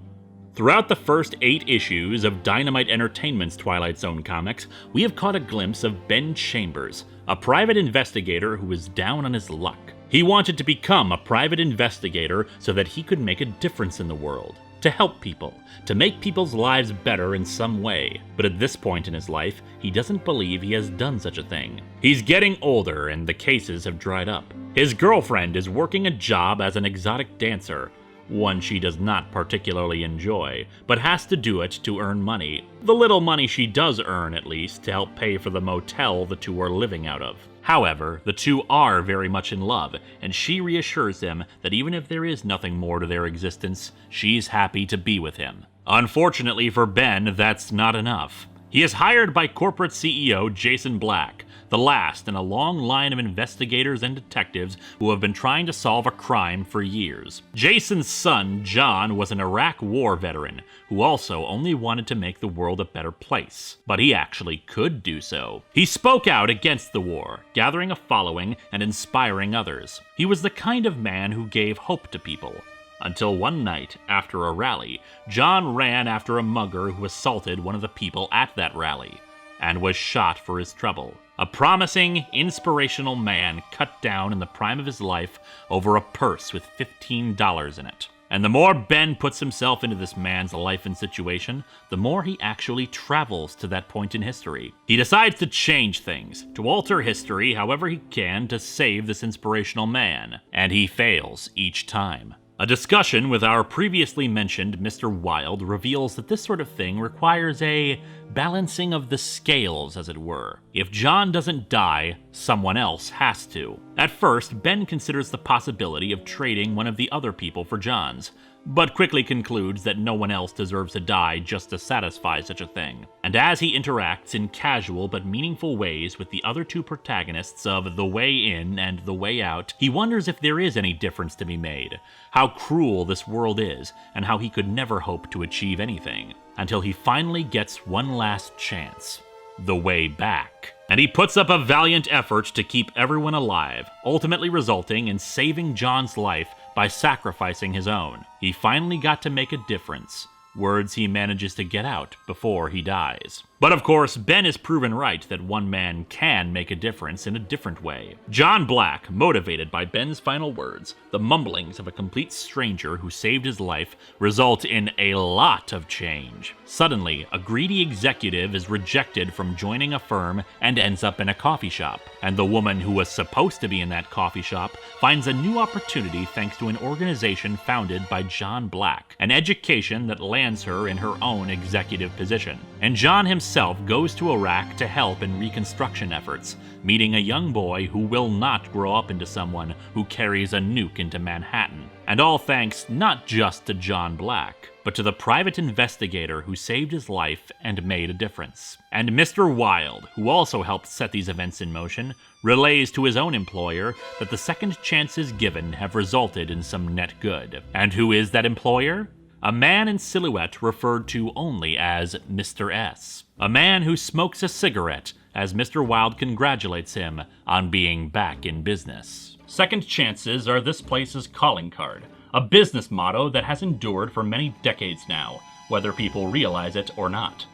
Throughout the first 8 issues of Dynamite Entertainment's Twilight Zone comics, we have caught a glimpse of Ben Chambers, a private investigator who was down on his luck. He wanted to become a private investigator so that he could make a difference in the world, to help people, to make people's lives better in some way. But at this point in his life, he doesn't believe he has done such a thing. He's getting older and the cases have dried up. His girlfriend is working a job as an exotic dancer, one she does not particularly enjoy, but has to do it to earn money. The little money she does earn, at least, to help pay for the motel the two are living out of. However, the two are very much in love, and she reassures him that even if there is nothing more to their existence, she's happy to be with him. Unfortunately for Ben, that's not enough. He is hired by corporate CEO Jason Black, the last in a long line of investigators and detectives who have been trying to solve a crime for years. Jason's son, John, was an Iraq war veteran who also only wanted to make the world a better place, but he actually could do so. He spoke out against the war, gathering a following and inspiring others. He was the kind of man who gave hope to people. Until one night, after a rally, John ran after a mugger who assaulted one of the people at that rally, and was shot for his trouble. A promising, inspirational man cut down in the prime of his life over a purse with $15 in it. And the more Ben puts himself into this man's life and situation, the more he actually travels to that point in history. He decides to change things, to alter history however he can to save this inspirational man, and he fails each time. A discussion with our previously mentioned Mr. Wilde reveals that this sort of thing requires a balancing of the scales, as it were. If John doesn't die, someone else has to. At first, Ben considers the possibility of trading one of the other people for John's, but quickly concludes that no one else deserves to die just to satisfy such a thing. And as he interacts in casual but meaningful ways with the other two protagonists of The Way In and The Way Out, he wonders if there is any difference to be made, how cruel this world is, and how he could never hope to achieve anything, until he finally gets one last chance. The way back. And he puts up a valiant effort to keep everyone alive, ultimately resulting in saving John's life by sacrificing his own. He finally got to make a difference. Words he manages to get out before he dies. But of course, Ben is proven right that one man can make a difference in a different way. John Black, motivated by Ben's final words, the mumblings of a complete stranger who saved his life, result in a lot of change. Suddenly, a greedy executive is rejected from joining a firm and ends up in a coffee shop. And the woman who was supposed to be in that coffee shop finds a new opportunity thanks to an organization founded by John Black, an education that lands her in her own executive position. And John himself goes to Iraq to help in reconstruction efforts, meeting a young boy who will not grow up into someone who carries a nuke into Manhattan. And all thanks not just to John Black, but to the private investigator who saved his life and made a difference. And Mr. Wilde, who also helped set these events in motion, relays to his own employer that the second chances given have resulted in some net good. And who is that employer? A man in silhouette referred to only as Mr. S. A man who smokes a cigarette as Mr. Wilde congratulates him on being back in business. Second chances are this place's calling card, a business motto that has endured for many decades now, whether people realize it or not.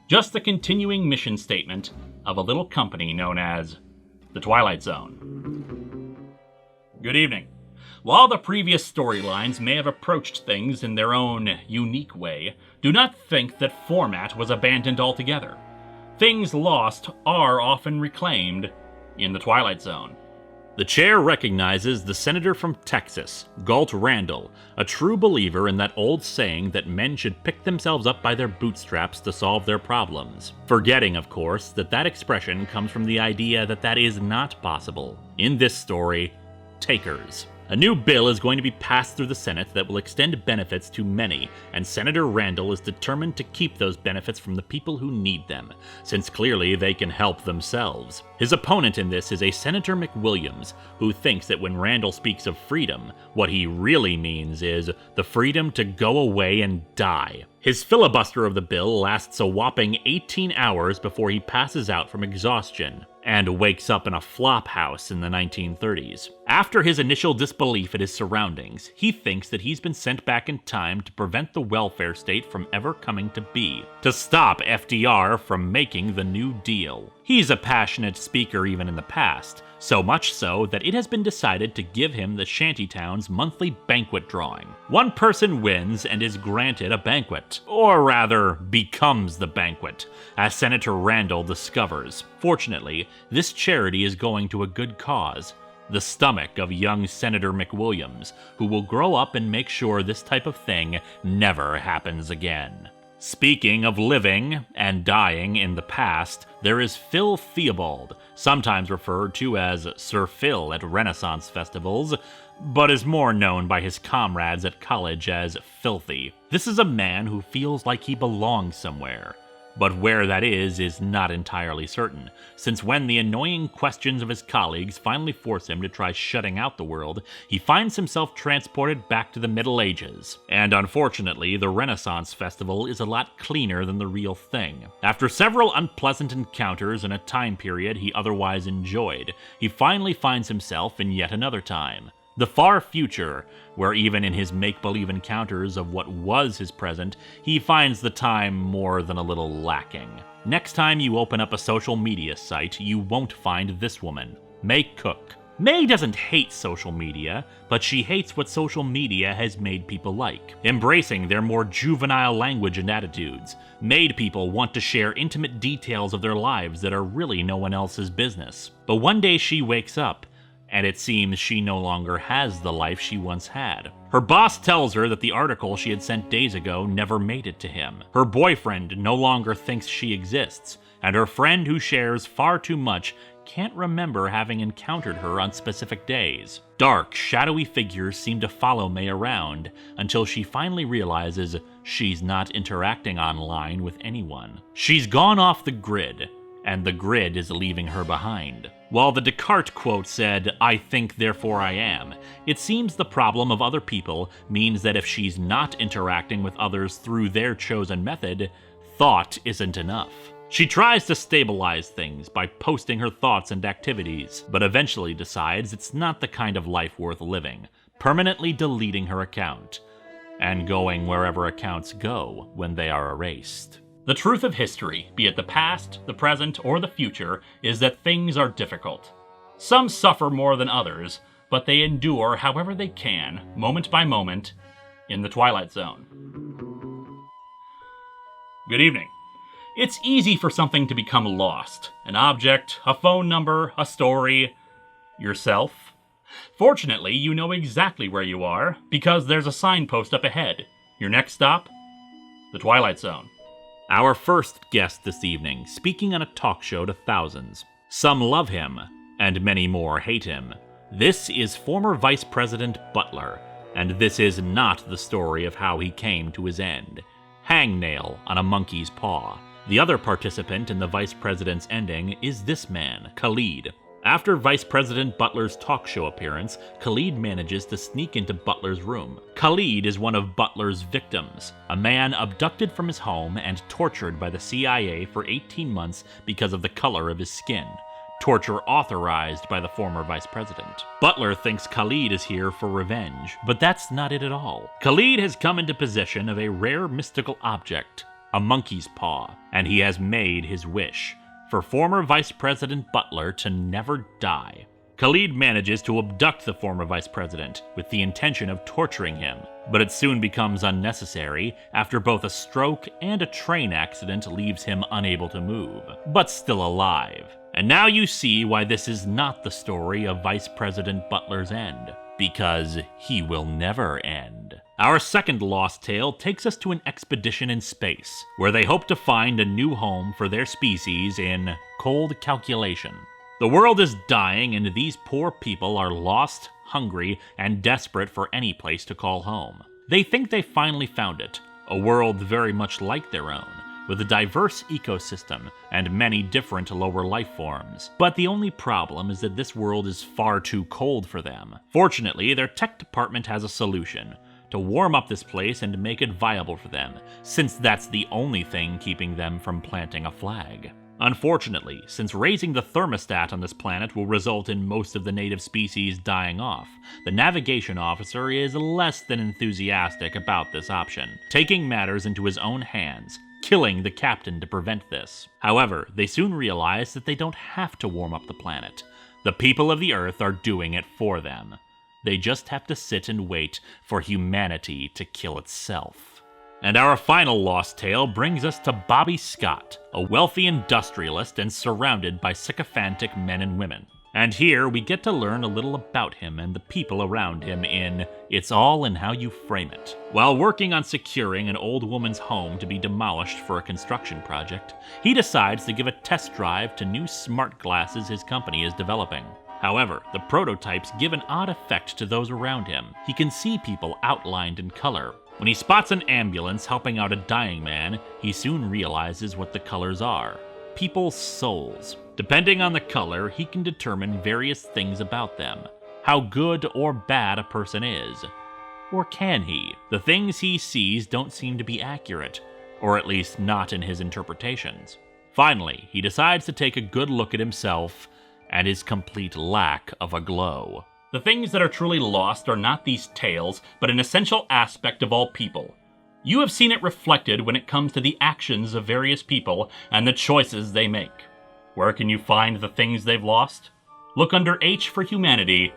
Just the continuing mission statement of a little company known as the Twilight Zone. Good evening. While the previous storylines may have approached things in their own unique way, do not think that format was abandoned altogether. Things lost are often reclaimed in the Twilight Zone. The chair recognizes the senator from Texas, Galt Randall, a true believer in that old saying that men should pick themselves up by their bootstraps to solve their problems. Forgetting, of course, that that expression comes from the idea that that is not possible. In this story, takers. A new bill is going to be passed through the Senate that will extend benefits to many, and Senator Randall is determined to keep those benefits from the people who need them, since clearly they can help themselves. His opponent in this is a Senator McWilliams, who thinks that when Randall speaks of freedom, what he really means is the freedom to go away and die. His filibuster of the bill lasts a whopping 18 hours before he passes out from exhaustion and wakes up in a flop house in the 1930s. After his initial disbelief at his surroundings, he thinks that he's been sent back in time to prevent the welfare state from ever coming to be, to stop FDR from making the New Deal. He's a passionate speaker even in the past, so much so that it has been decided to give him the shantytown's monthly banquet drawing. One person wins and is granted a banquet, or rather, becomes the banquet, as Senator Randall discovers. Fortunately, this charity is going to a good cause, the stomach of young Senator McWilliams, who will grow up and make sure this type of thing never happens again. Speaking of living and dying in the past, there is Phil Theobald, sometimes referred to as Sir Phil at Renaissance festivals, but is more known by his comrades at college as Filthy. This is a man who feels like he belongs somewhere, but where that is not entirely certain, since when the annoying questions of his colleagues finally force him to try shutting out the world, he finds himself transported back to the Middle Ages. And unfortunately, the Renaissance Festival is a lot cleaner than the real thing. After several unpleasant encounters in a time period he otherwise enjoyed, he finally finds himself in yet another time. The far future, where even in his make-believe encounters of what was his present, he finds the time more than a little lacking. Next time you open up a social media site, you won't find this woman, May Cook. May doesn't hate social media, but she hates what social media has made people like, embracing their more juvenile language and attitudes, made people want to share intimate details of their lives that are really no one else's business. But one day she wakes up, and it seems she no longer has the life she once had. Her boss tells her that the article she had sent days ago never made it to him. Her boyfriend no longer thinks she exists, and her friend who shares far too much can't remember having encountered her on specific days. Dark, shadowy figures seem to follow May around until she finally realizes she's not interacting online with anyone. She's gone off the grid, and the grid is leaving her behind. While the Descartes quote said, "I think, therefore I am," it seems the problem of other people means that if she's not interacting with others through their chosen method, thought isn't enough. She tries to stabilize things by posting her thoughts and activities, but eventually decides it's not the kind of life worth living, permanently deleting her account, and going wherever accounts go when they are erased. The truth of history, be it the past, the present, or the future, is that things are difficult. Some suffer more than others, but they endure however they can, moment by moment, in the Twilight Zone. Good evening. It's easy for something to become lost. An object, a phone number, a story, yourself. Fortunately, you know exactly where you are, because there's a signpost up ahead. Your next stop? The Twilight Zone. Our first guest this evening, speaking on a talk show to thousands. Some love him, and many more hate him. This is former Vice President Butler, and this is not the story of how he came to his end. Hangnail on a monkey's paw. The other participant in the Vice President's ending is this man, Khalid. After Vice President Butler's talk show appearance, Khalid manages to sneak into Butler's room. Khalid is one of Butler's victims, a man abducted from his home and tortured by the CIA for 18 months because of the color of his skin. Torture authorized by the former vice president. Butler thinks Khalid is here for revenge, but that's not it at all. Khalid has come into possession of a rare mystical object, a monkey's paw, and he has made his wish for former Vice President Butler to never die. Khalid manages to abduct the former vice president with the intention of torturing him, but it soon becomes unnecessary after both a stroke and a train accident leaves him unable to move, but still alive. And now you see why this is not the story of Vice President Butler's end, because he will never end. Our second lost tale takes us to an expedition in space, where they hope to find a new home for their species in cold calculation. The world is dying, and these poor people are lost, hungry, and desperate for any place to call home. They think they finally found it, a world very much like their own, with a diverse ecosystem and many different lower life forms. But the only problem is that this world is far too cold for them. Fortunately, their tech department has a solution: to warm up this place and make it viable for them, since that's the only thing keeping them from planting a flag. Unfortunately, since raising the thermostat on this planet will result in most of the native species dying off, the navigation officer is less than enthusiastic about this option, taking matters into his own hands, killing the captain to prevent this. However, they soon realize that they don't have to warm up the planet. The people of the Earth are doing it for them. They just have to sit and wait for humanity to kill itself. And our final lost tale brings us to Bobby Scott, a wealthy industrialist and surrounded by sycophantic men and women. And here we get to learn a little about him and the people around him in It's All in How You Frame It. While working on securing an old woman's home to be demolished for a construction project, he decides to give a test drive to new smart glasses his company is developing. However, the prototypes give an odd effect to those around him. He can see people outlined in color. When he spots an ambulance helping out a dying man, he soon realizes what the colors are: people's souls. Depending on the color, he can determine various things about them. How good or bad a person is. Or can he? The things he sees don't seem to be accurate, or at least not in his interpretations. Finally, he decides to take a good look at himself and his complete lack of a glow. The things that are truly lost are not these tales, but an essential aspect of all people. You have seen it reflected when it comes to the actions of various people and the choices they make. Where can you find the things they've lost? Look under H for humanity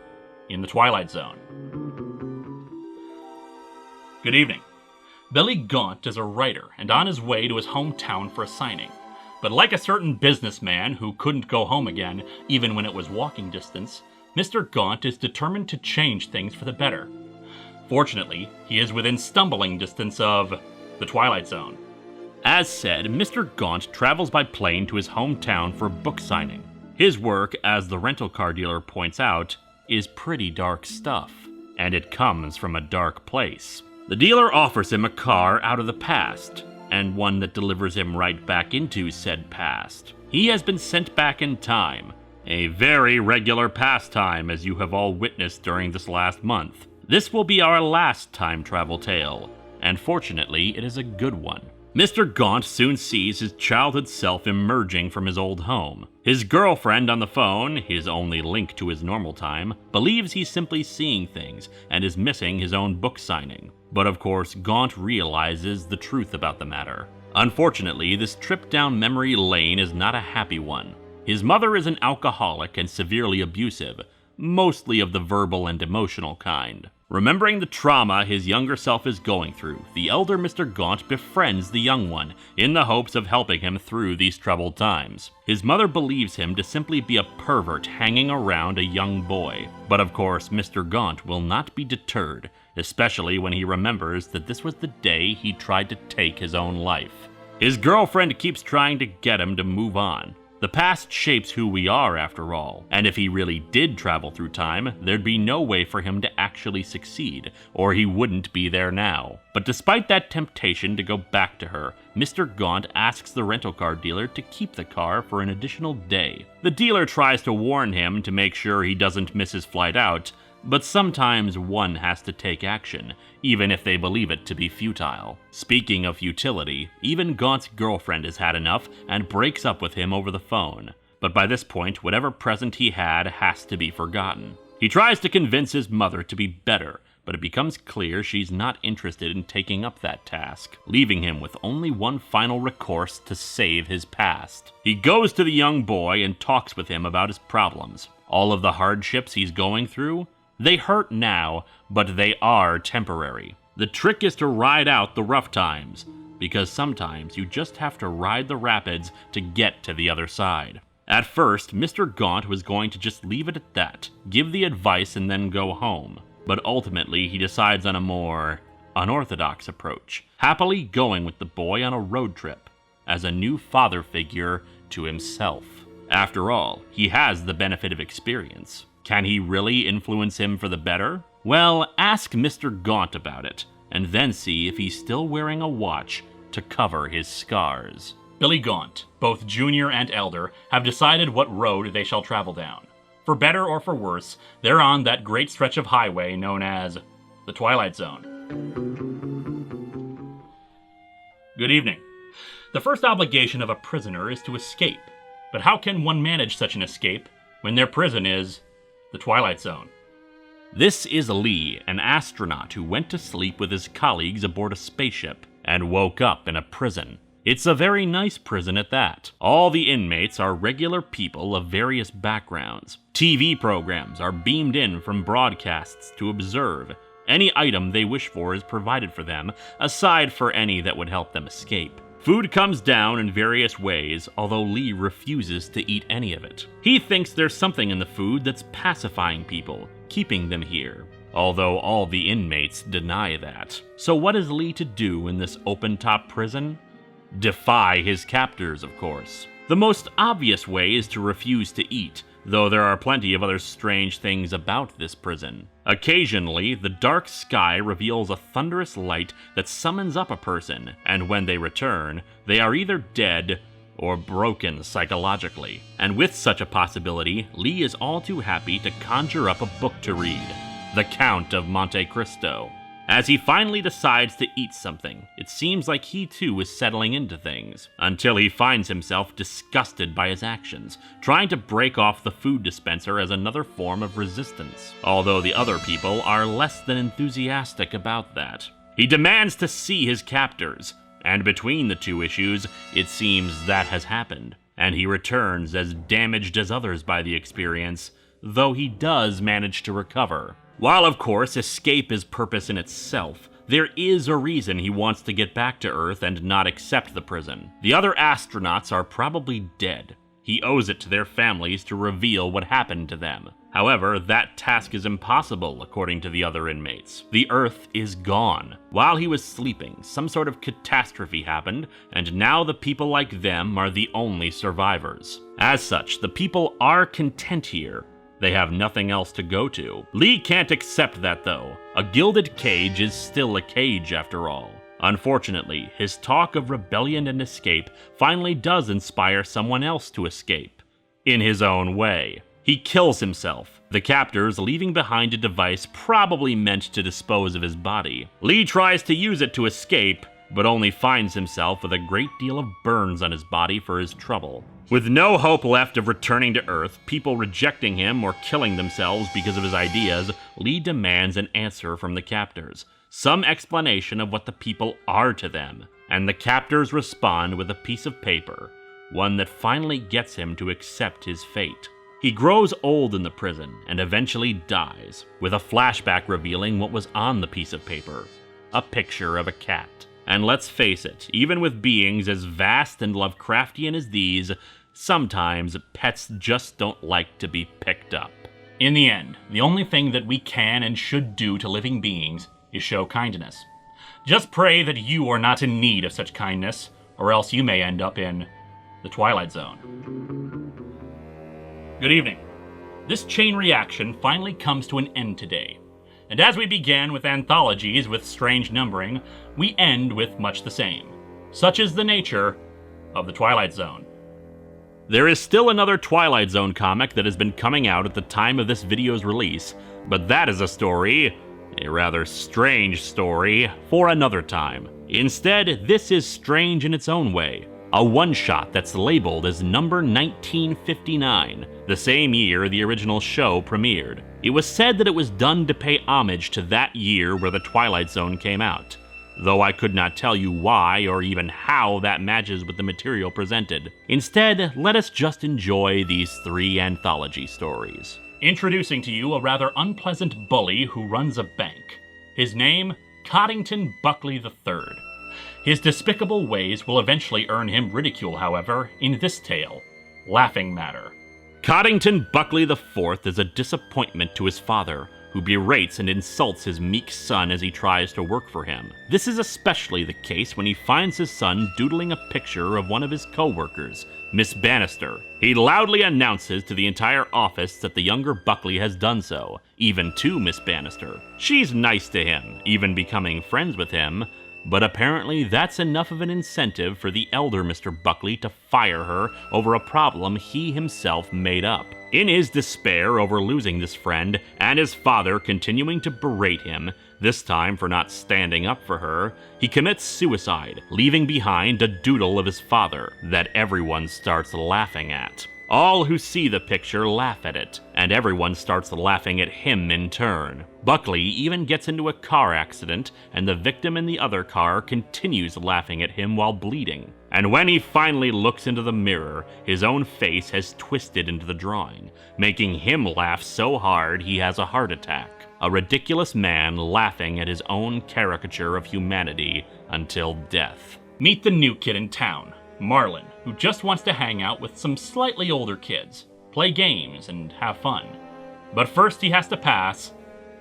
in the Twilight Zone. Good evening. Billy Gaunt is a writer and on his way to his hometown for a signing. But like a certain businessman who couldn't go home again, even when it was walking distance, Mr. Gaunt is determined to change things for the better. Fortunately, he is within stumbling distance of the Twilight Zone. As said, Mr. Gaunt travels by plane to his hometown for a book signing. His work, as the rental car dealer points out, is pretty dark stuff, and it comes from a dark place. The dealer offers him a car out of the past, and one that delivers him right back into said past. He has been sent back in time, a very regular pastime as you have all witnessed during this last month. This will be our last time travel tale, and fortunately it is a good one. Mr. Gaunt soon sees his childhood self emerging from his old home. His girlfriend on the phone, his only link to his normal time, believes he's simply seeing things and is missing his own book signing. But of course, Gaunt realizes the truth about the matter. Unfortunately, this trip down memory lane is not a happy one. His mother is an alcoholic and severely abusive, mostly of the verbal and emotional kind. Remembering the trauma his younger self is going through, the elder Mr. Gaunt befriends the young one in the hopes of helping him through these troubled times. His mother believes him to simply be a pervert hanging around a young boy. But of course, Mr. Gaunt will not be deterred, especially when he remembers that this was the day he tried to take his own life. His girlfriend keeps trying to get him to move on. The past shapes who we are, after all, and if he really did travel through time, there'd be no way for him to actually succeed, or he wouldn't be there now. But despite that temptation to go back to her, Mr. Gaunt asks the rental car dealer to keep the car for an additional day. The dealer tries to warn him to make sure he doesn't miss his flight out, but sometimes one has to take action, even if they believe it to be futile. Speaking of futility, even Gaunt's girlfriend has had enough and breaks up with him over the phone. But by this point, whatever present he had has to be forgotten. He tries to convince his mother to be better, but it becomes clear she's not interested in taking up that task, leaving him with only one final recourse to save his past. He goes to the young boy and talks with him about his problems. All of the hardships he's going through, they hurt now, but they are temporary. The trick is to ride out the rough times, because sometimes you just have to ride the rapids to get to the other side. At first, Mr. Gaunt was going to just leave it at that, give the advice and then go home. But ultimately, he decides on a more unorthodox approach, happily going with the boy on a road trip, as a new father figure to himself. After all, he has the benefit of experience. Can he really influence him for the better? Well, ask Mr. Gaunt about it, and then see if he's still wearing a watch to cover his scars. Billy Gaunt, both junior and elder, have decided what road they shall travel down. For better or for worse, they're on that great stretch of highway known as the Twilight Zone. Good evening. The first obligation of a prisoner is to escape. But how can one manage such an escape when their prison is the Twilight Zone? This is Lee, an astronaut who went to sleep with his colleagues aboard a spaceship and woke up in a prison. It's a very nice prison at that. All the inmates are regular people of various backgrounds. TV programs are beamed in from broadcasts to observe. Any item they wish for is provided for them, aside for any that would help them escape. Food comes down in various ways, although Lee refuses to eat any of it. He thinks there's something in the food that's pacifying people, keeping them here, although all the inmates deny that. So what is Lee to do in this open-top prison? Defy his captors, of course. The most obvious way is to refuse to eat, though there are plenty of other strange things about this prison. Occasionally, the dark sky reveals a thunderous light that summons up a person, and when they return, they are either dead or broken psychologically. And with such a possibility, Lee is all too happy to conjure up a book to read, The Count of Monte Cristo. As he finally decides to eat something, it seems like he too is settling into things, until he finds himself disgusted by his actions, trying to break off the food dispenser as another form of resistance, although the other people are less than enthusiastic about that. He demands to see his captors, and between the two issues, it seems that has happened, and he returns as damaged as others by the experience, though he does manage to recover. While of course escape is purpose in itself, there is a reason he wants to get back to Earth and not accept the prison. The other astronauts are probably dead. He owes it to their families to reveal what happened to them. However, that task is impossible, according to the other inmates. The Earth is gone. While he was sleeping, some sort of catastrophe happened, and now the people like them are the only survivors. As such, the people are content here. They have nothing else to go to. Lee can't accept that though. A gilded cage is still a cage after all. Unfortunately, his talk of rebellion and escape finally does inspire someone else to escape. In his own way. He kills himself, the captors leaving behind a device probably meant to dispose of his body. Lee tries to use it to escape, but only finds himself with a great deal of burns on his body for his trouble. With no hope left of returning to Earth, people rejecting him or killing themselves because of his ideas, Lee demands an answer from the captors. Some explanation of what the people are to them, and the captors respond with a piece of paper, one that finally gets him to accept his fate. He grows old in the prison and eventually dies, with a flashback revealing what was on the piece of paper, a picture of a cat. And let's face it, even with beings as vast and Lovecraftian as these, sometimes pets just don't like to be picked up. In the end, the only thing that we can and should do to living beings is show kindness. Just pray that you are not in need of such kindness, or else you may end up in the Twilight Zone. Good evening. This chain reaction finally comes to an end today. And as we began with anthologies with strange numbering, we end with much the same. Such is the nature of the Twilight Zone. There is still another Twilight Zone comic that has been coming out at the time of this video's release, but that is a story, a rather strange story, for another time. Instead, this is strange in its own way. A one-shot that's labeled as number 1959, the same year the original show premiered. It was said that it was done to pay homage to that year where the Twilight Zone came out, though I could not tell you why or even how that matches with the material presented. Instead, let us just enjoy these 3 anthology stories. Introducing to you a rather unpleasant bully who runs a bank. His name, Coddington Buckley III. His despicable ways will eventually earn him ridicule, however, in this tale, Laughing Matter. Coddington Buckley IV is a disappointment to his father, who berates and insults his meek son as he tries to work for him. This is especially the case when he finds his son doodling a picture of one of his co-workers, Miss Bannister. He loudly announces to the entire office that the younger Buckley has done so, even to Miss Bannister. She's nice to him, even becoming friends with him, but apparently that's enough of an incentive for the elder Mr. Buckley to fire her over a problem he himself made up. In his despair over losing this friend, and his father continuing to berate him, this time for not standing up for her, he commits suicide, leaving behind a doodle of his father that everyone starts laughing at. All who see the picture laugh at it, and everyone starts laughing at him in turn. Buckley even gets into a car accident, and the victim in the other car continues laughing at him while bleeding. And when he finally looks into the mirror, his own face has twisted into the drawing, making him laugh so hard he has a heart attack. A ridiculous man laughing at his own caricature of humanity until death. Meet the new kid in town, Marlin, who just wants to hang out with some slightly older kids, play games, and have fun. But first he has to pass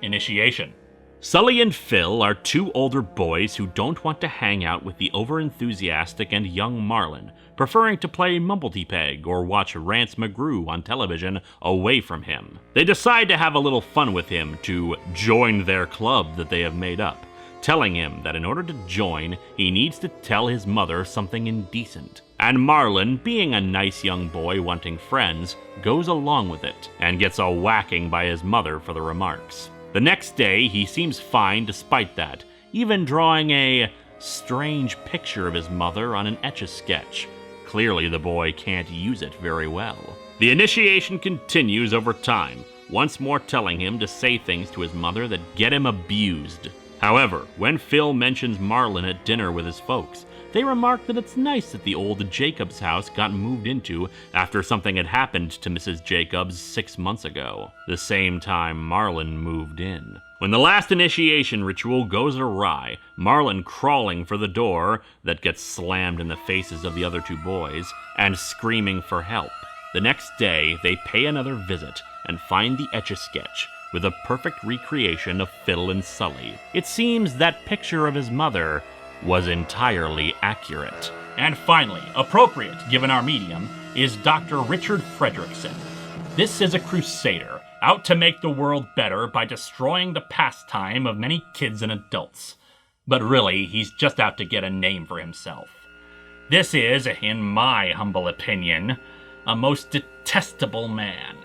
initiation. Sully and Phil are 2 older boys who don't want to hang out with the over-enthusiastic and young Marlin, preferring to play Mumblety-Peg or watch Rance McGrew on television away from him. They decide to have a little fun with him to join their club that they have made up, telling him that in order to join, he needs to tell his mother something indecent. And Marlin, being a nice young boy wanting friends, goes along with it, and gets a whacking by his mother for the remarks. The next day, he seems fine despite that, even drawing a strange picture of his mother on an Etch-a-Sketch. Clearly the boy can't use it very well. The initiation continues over time, once more telling him to say things to his mother that get him abused. However, when Phil mentions Marlin at dinner with his folks, they remark that it's nice that the old Jacobs house got moved into after something had happened to Mrs. Jacobs 6 months ago, the same time Marlin moved in. When the last initiation ritual goes awry, Marlin crawling for the door that gets slammed in the faces of the other 2 boys, and screaming for help. The next day, they pay another visit and find the Etch-a-Sketch with a perfect recreation of Phil and Sully. It seems that picture of his mother was entirely accurate. And finally, appropriate given our medium, is Dr. Richard Fredrickson. This is a crusader, out to make the world better by destroying the pastime of many kids and adults. But really, he's just out to get a name for himself. This is, in my humble opinion, a most detestable man.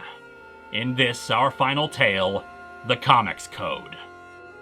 In this, our final tale, the Comics Code.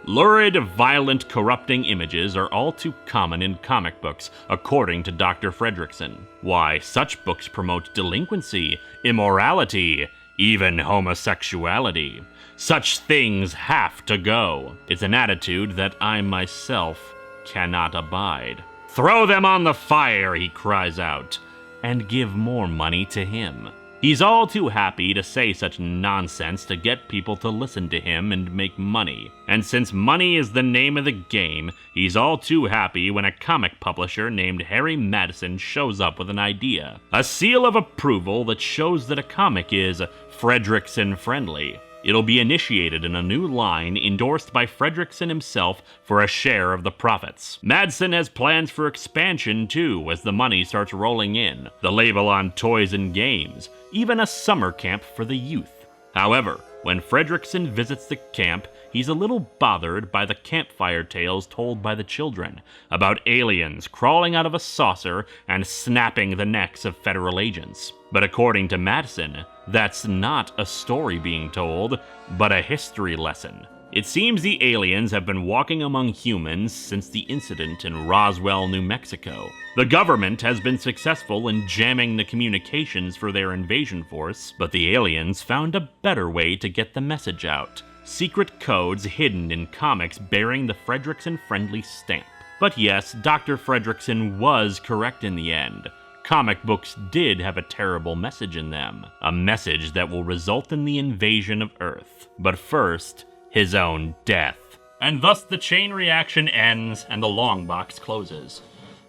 Lurid, violent, corrupting images are all too common in comic books, according to Dr. Fredrickson. Why, such books promote delinquency, immorality, even homosexuality. Such things have to go. It's an attitude that I myself cannot abide. Throw them on the fire, he cries out, and give more money to him. He's all too happy to say such nonsense to get people to listen to him and make money. And since money is the name of the game, he's all too happy when a comic publisher named Harry Madison shows up with an idea. A seal of approval that shows that a comic is Fredrickson friendly. It'll be initiated in a new line endorsed by Fredrickson himself for a share of the profits. Madsen has plans for expansion too as the money starts rolling in. The label on toys and games, even a summer camp for the youth. However, when Fredrickson visits the camp, he's a little bothered by the campfire tales told by the children about aliens crawling out of a saucer and snapping the necks of federal agents. But according to Madsen, that's not a story being told, but a history lesson. It seems the aliens have been walking among humans since the incident in Roswell, New Mexico. The government has been successful in jamming the communications for their invasion force, but the aliens found a better way to get the message out. Secret codes hidden in comics bearing the Fredrickson-friendly stamp. But yes, Dr. Fredrickson was correct in the end. Comic books did have a terrible message in them. A message that will result in the invasion of Earth. But first, his own death. And thus the chain reaction ends and the Longbox closes.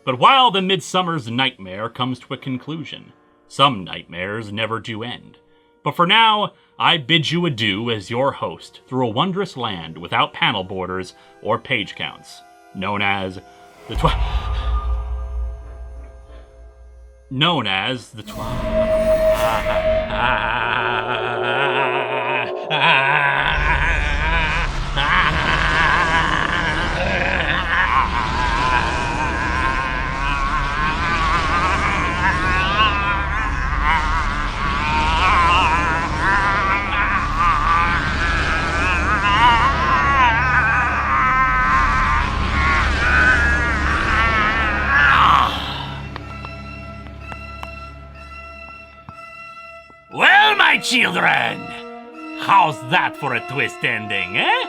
But while the Midsummer's nightmare comes to a conclusion, some nightmares never do end. But for now, I bid you adieu as your host through a wondrous land without panel borders or page counts, known as the Well, my children, how's that for a twist ending, eh?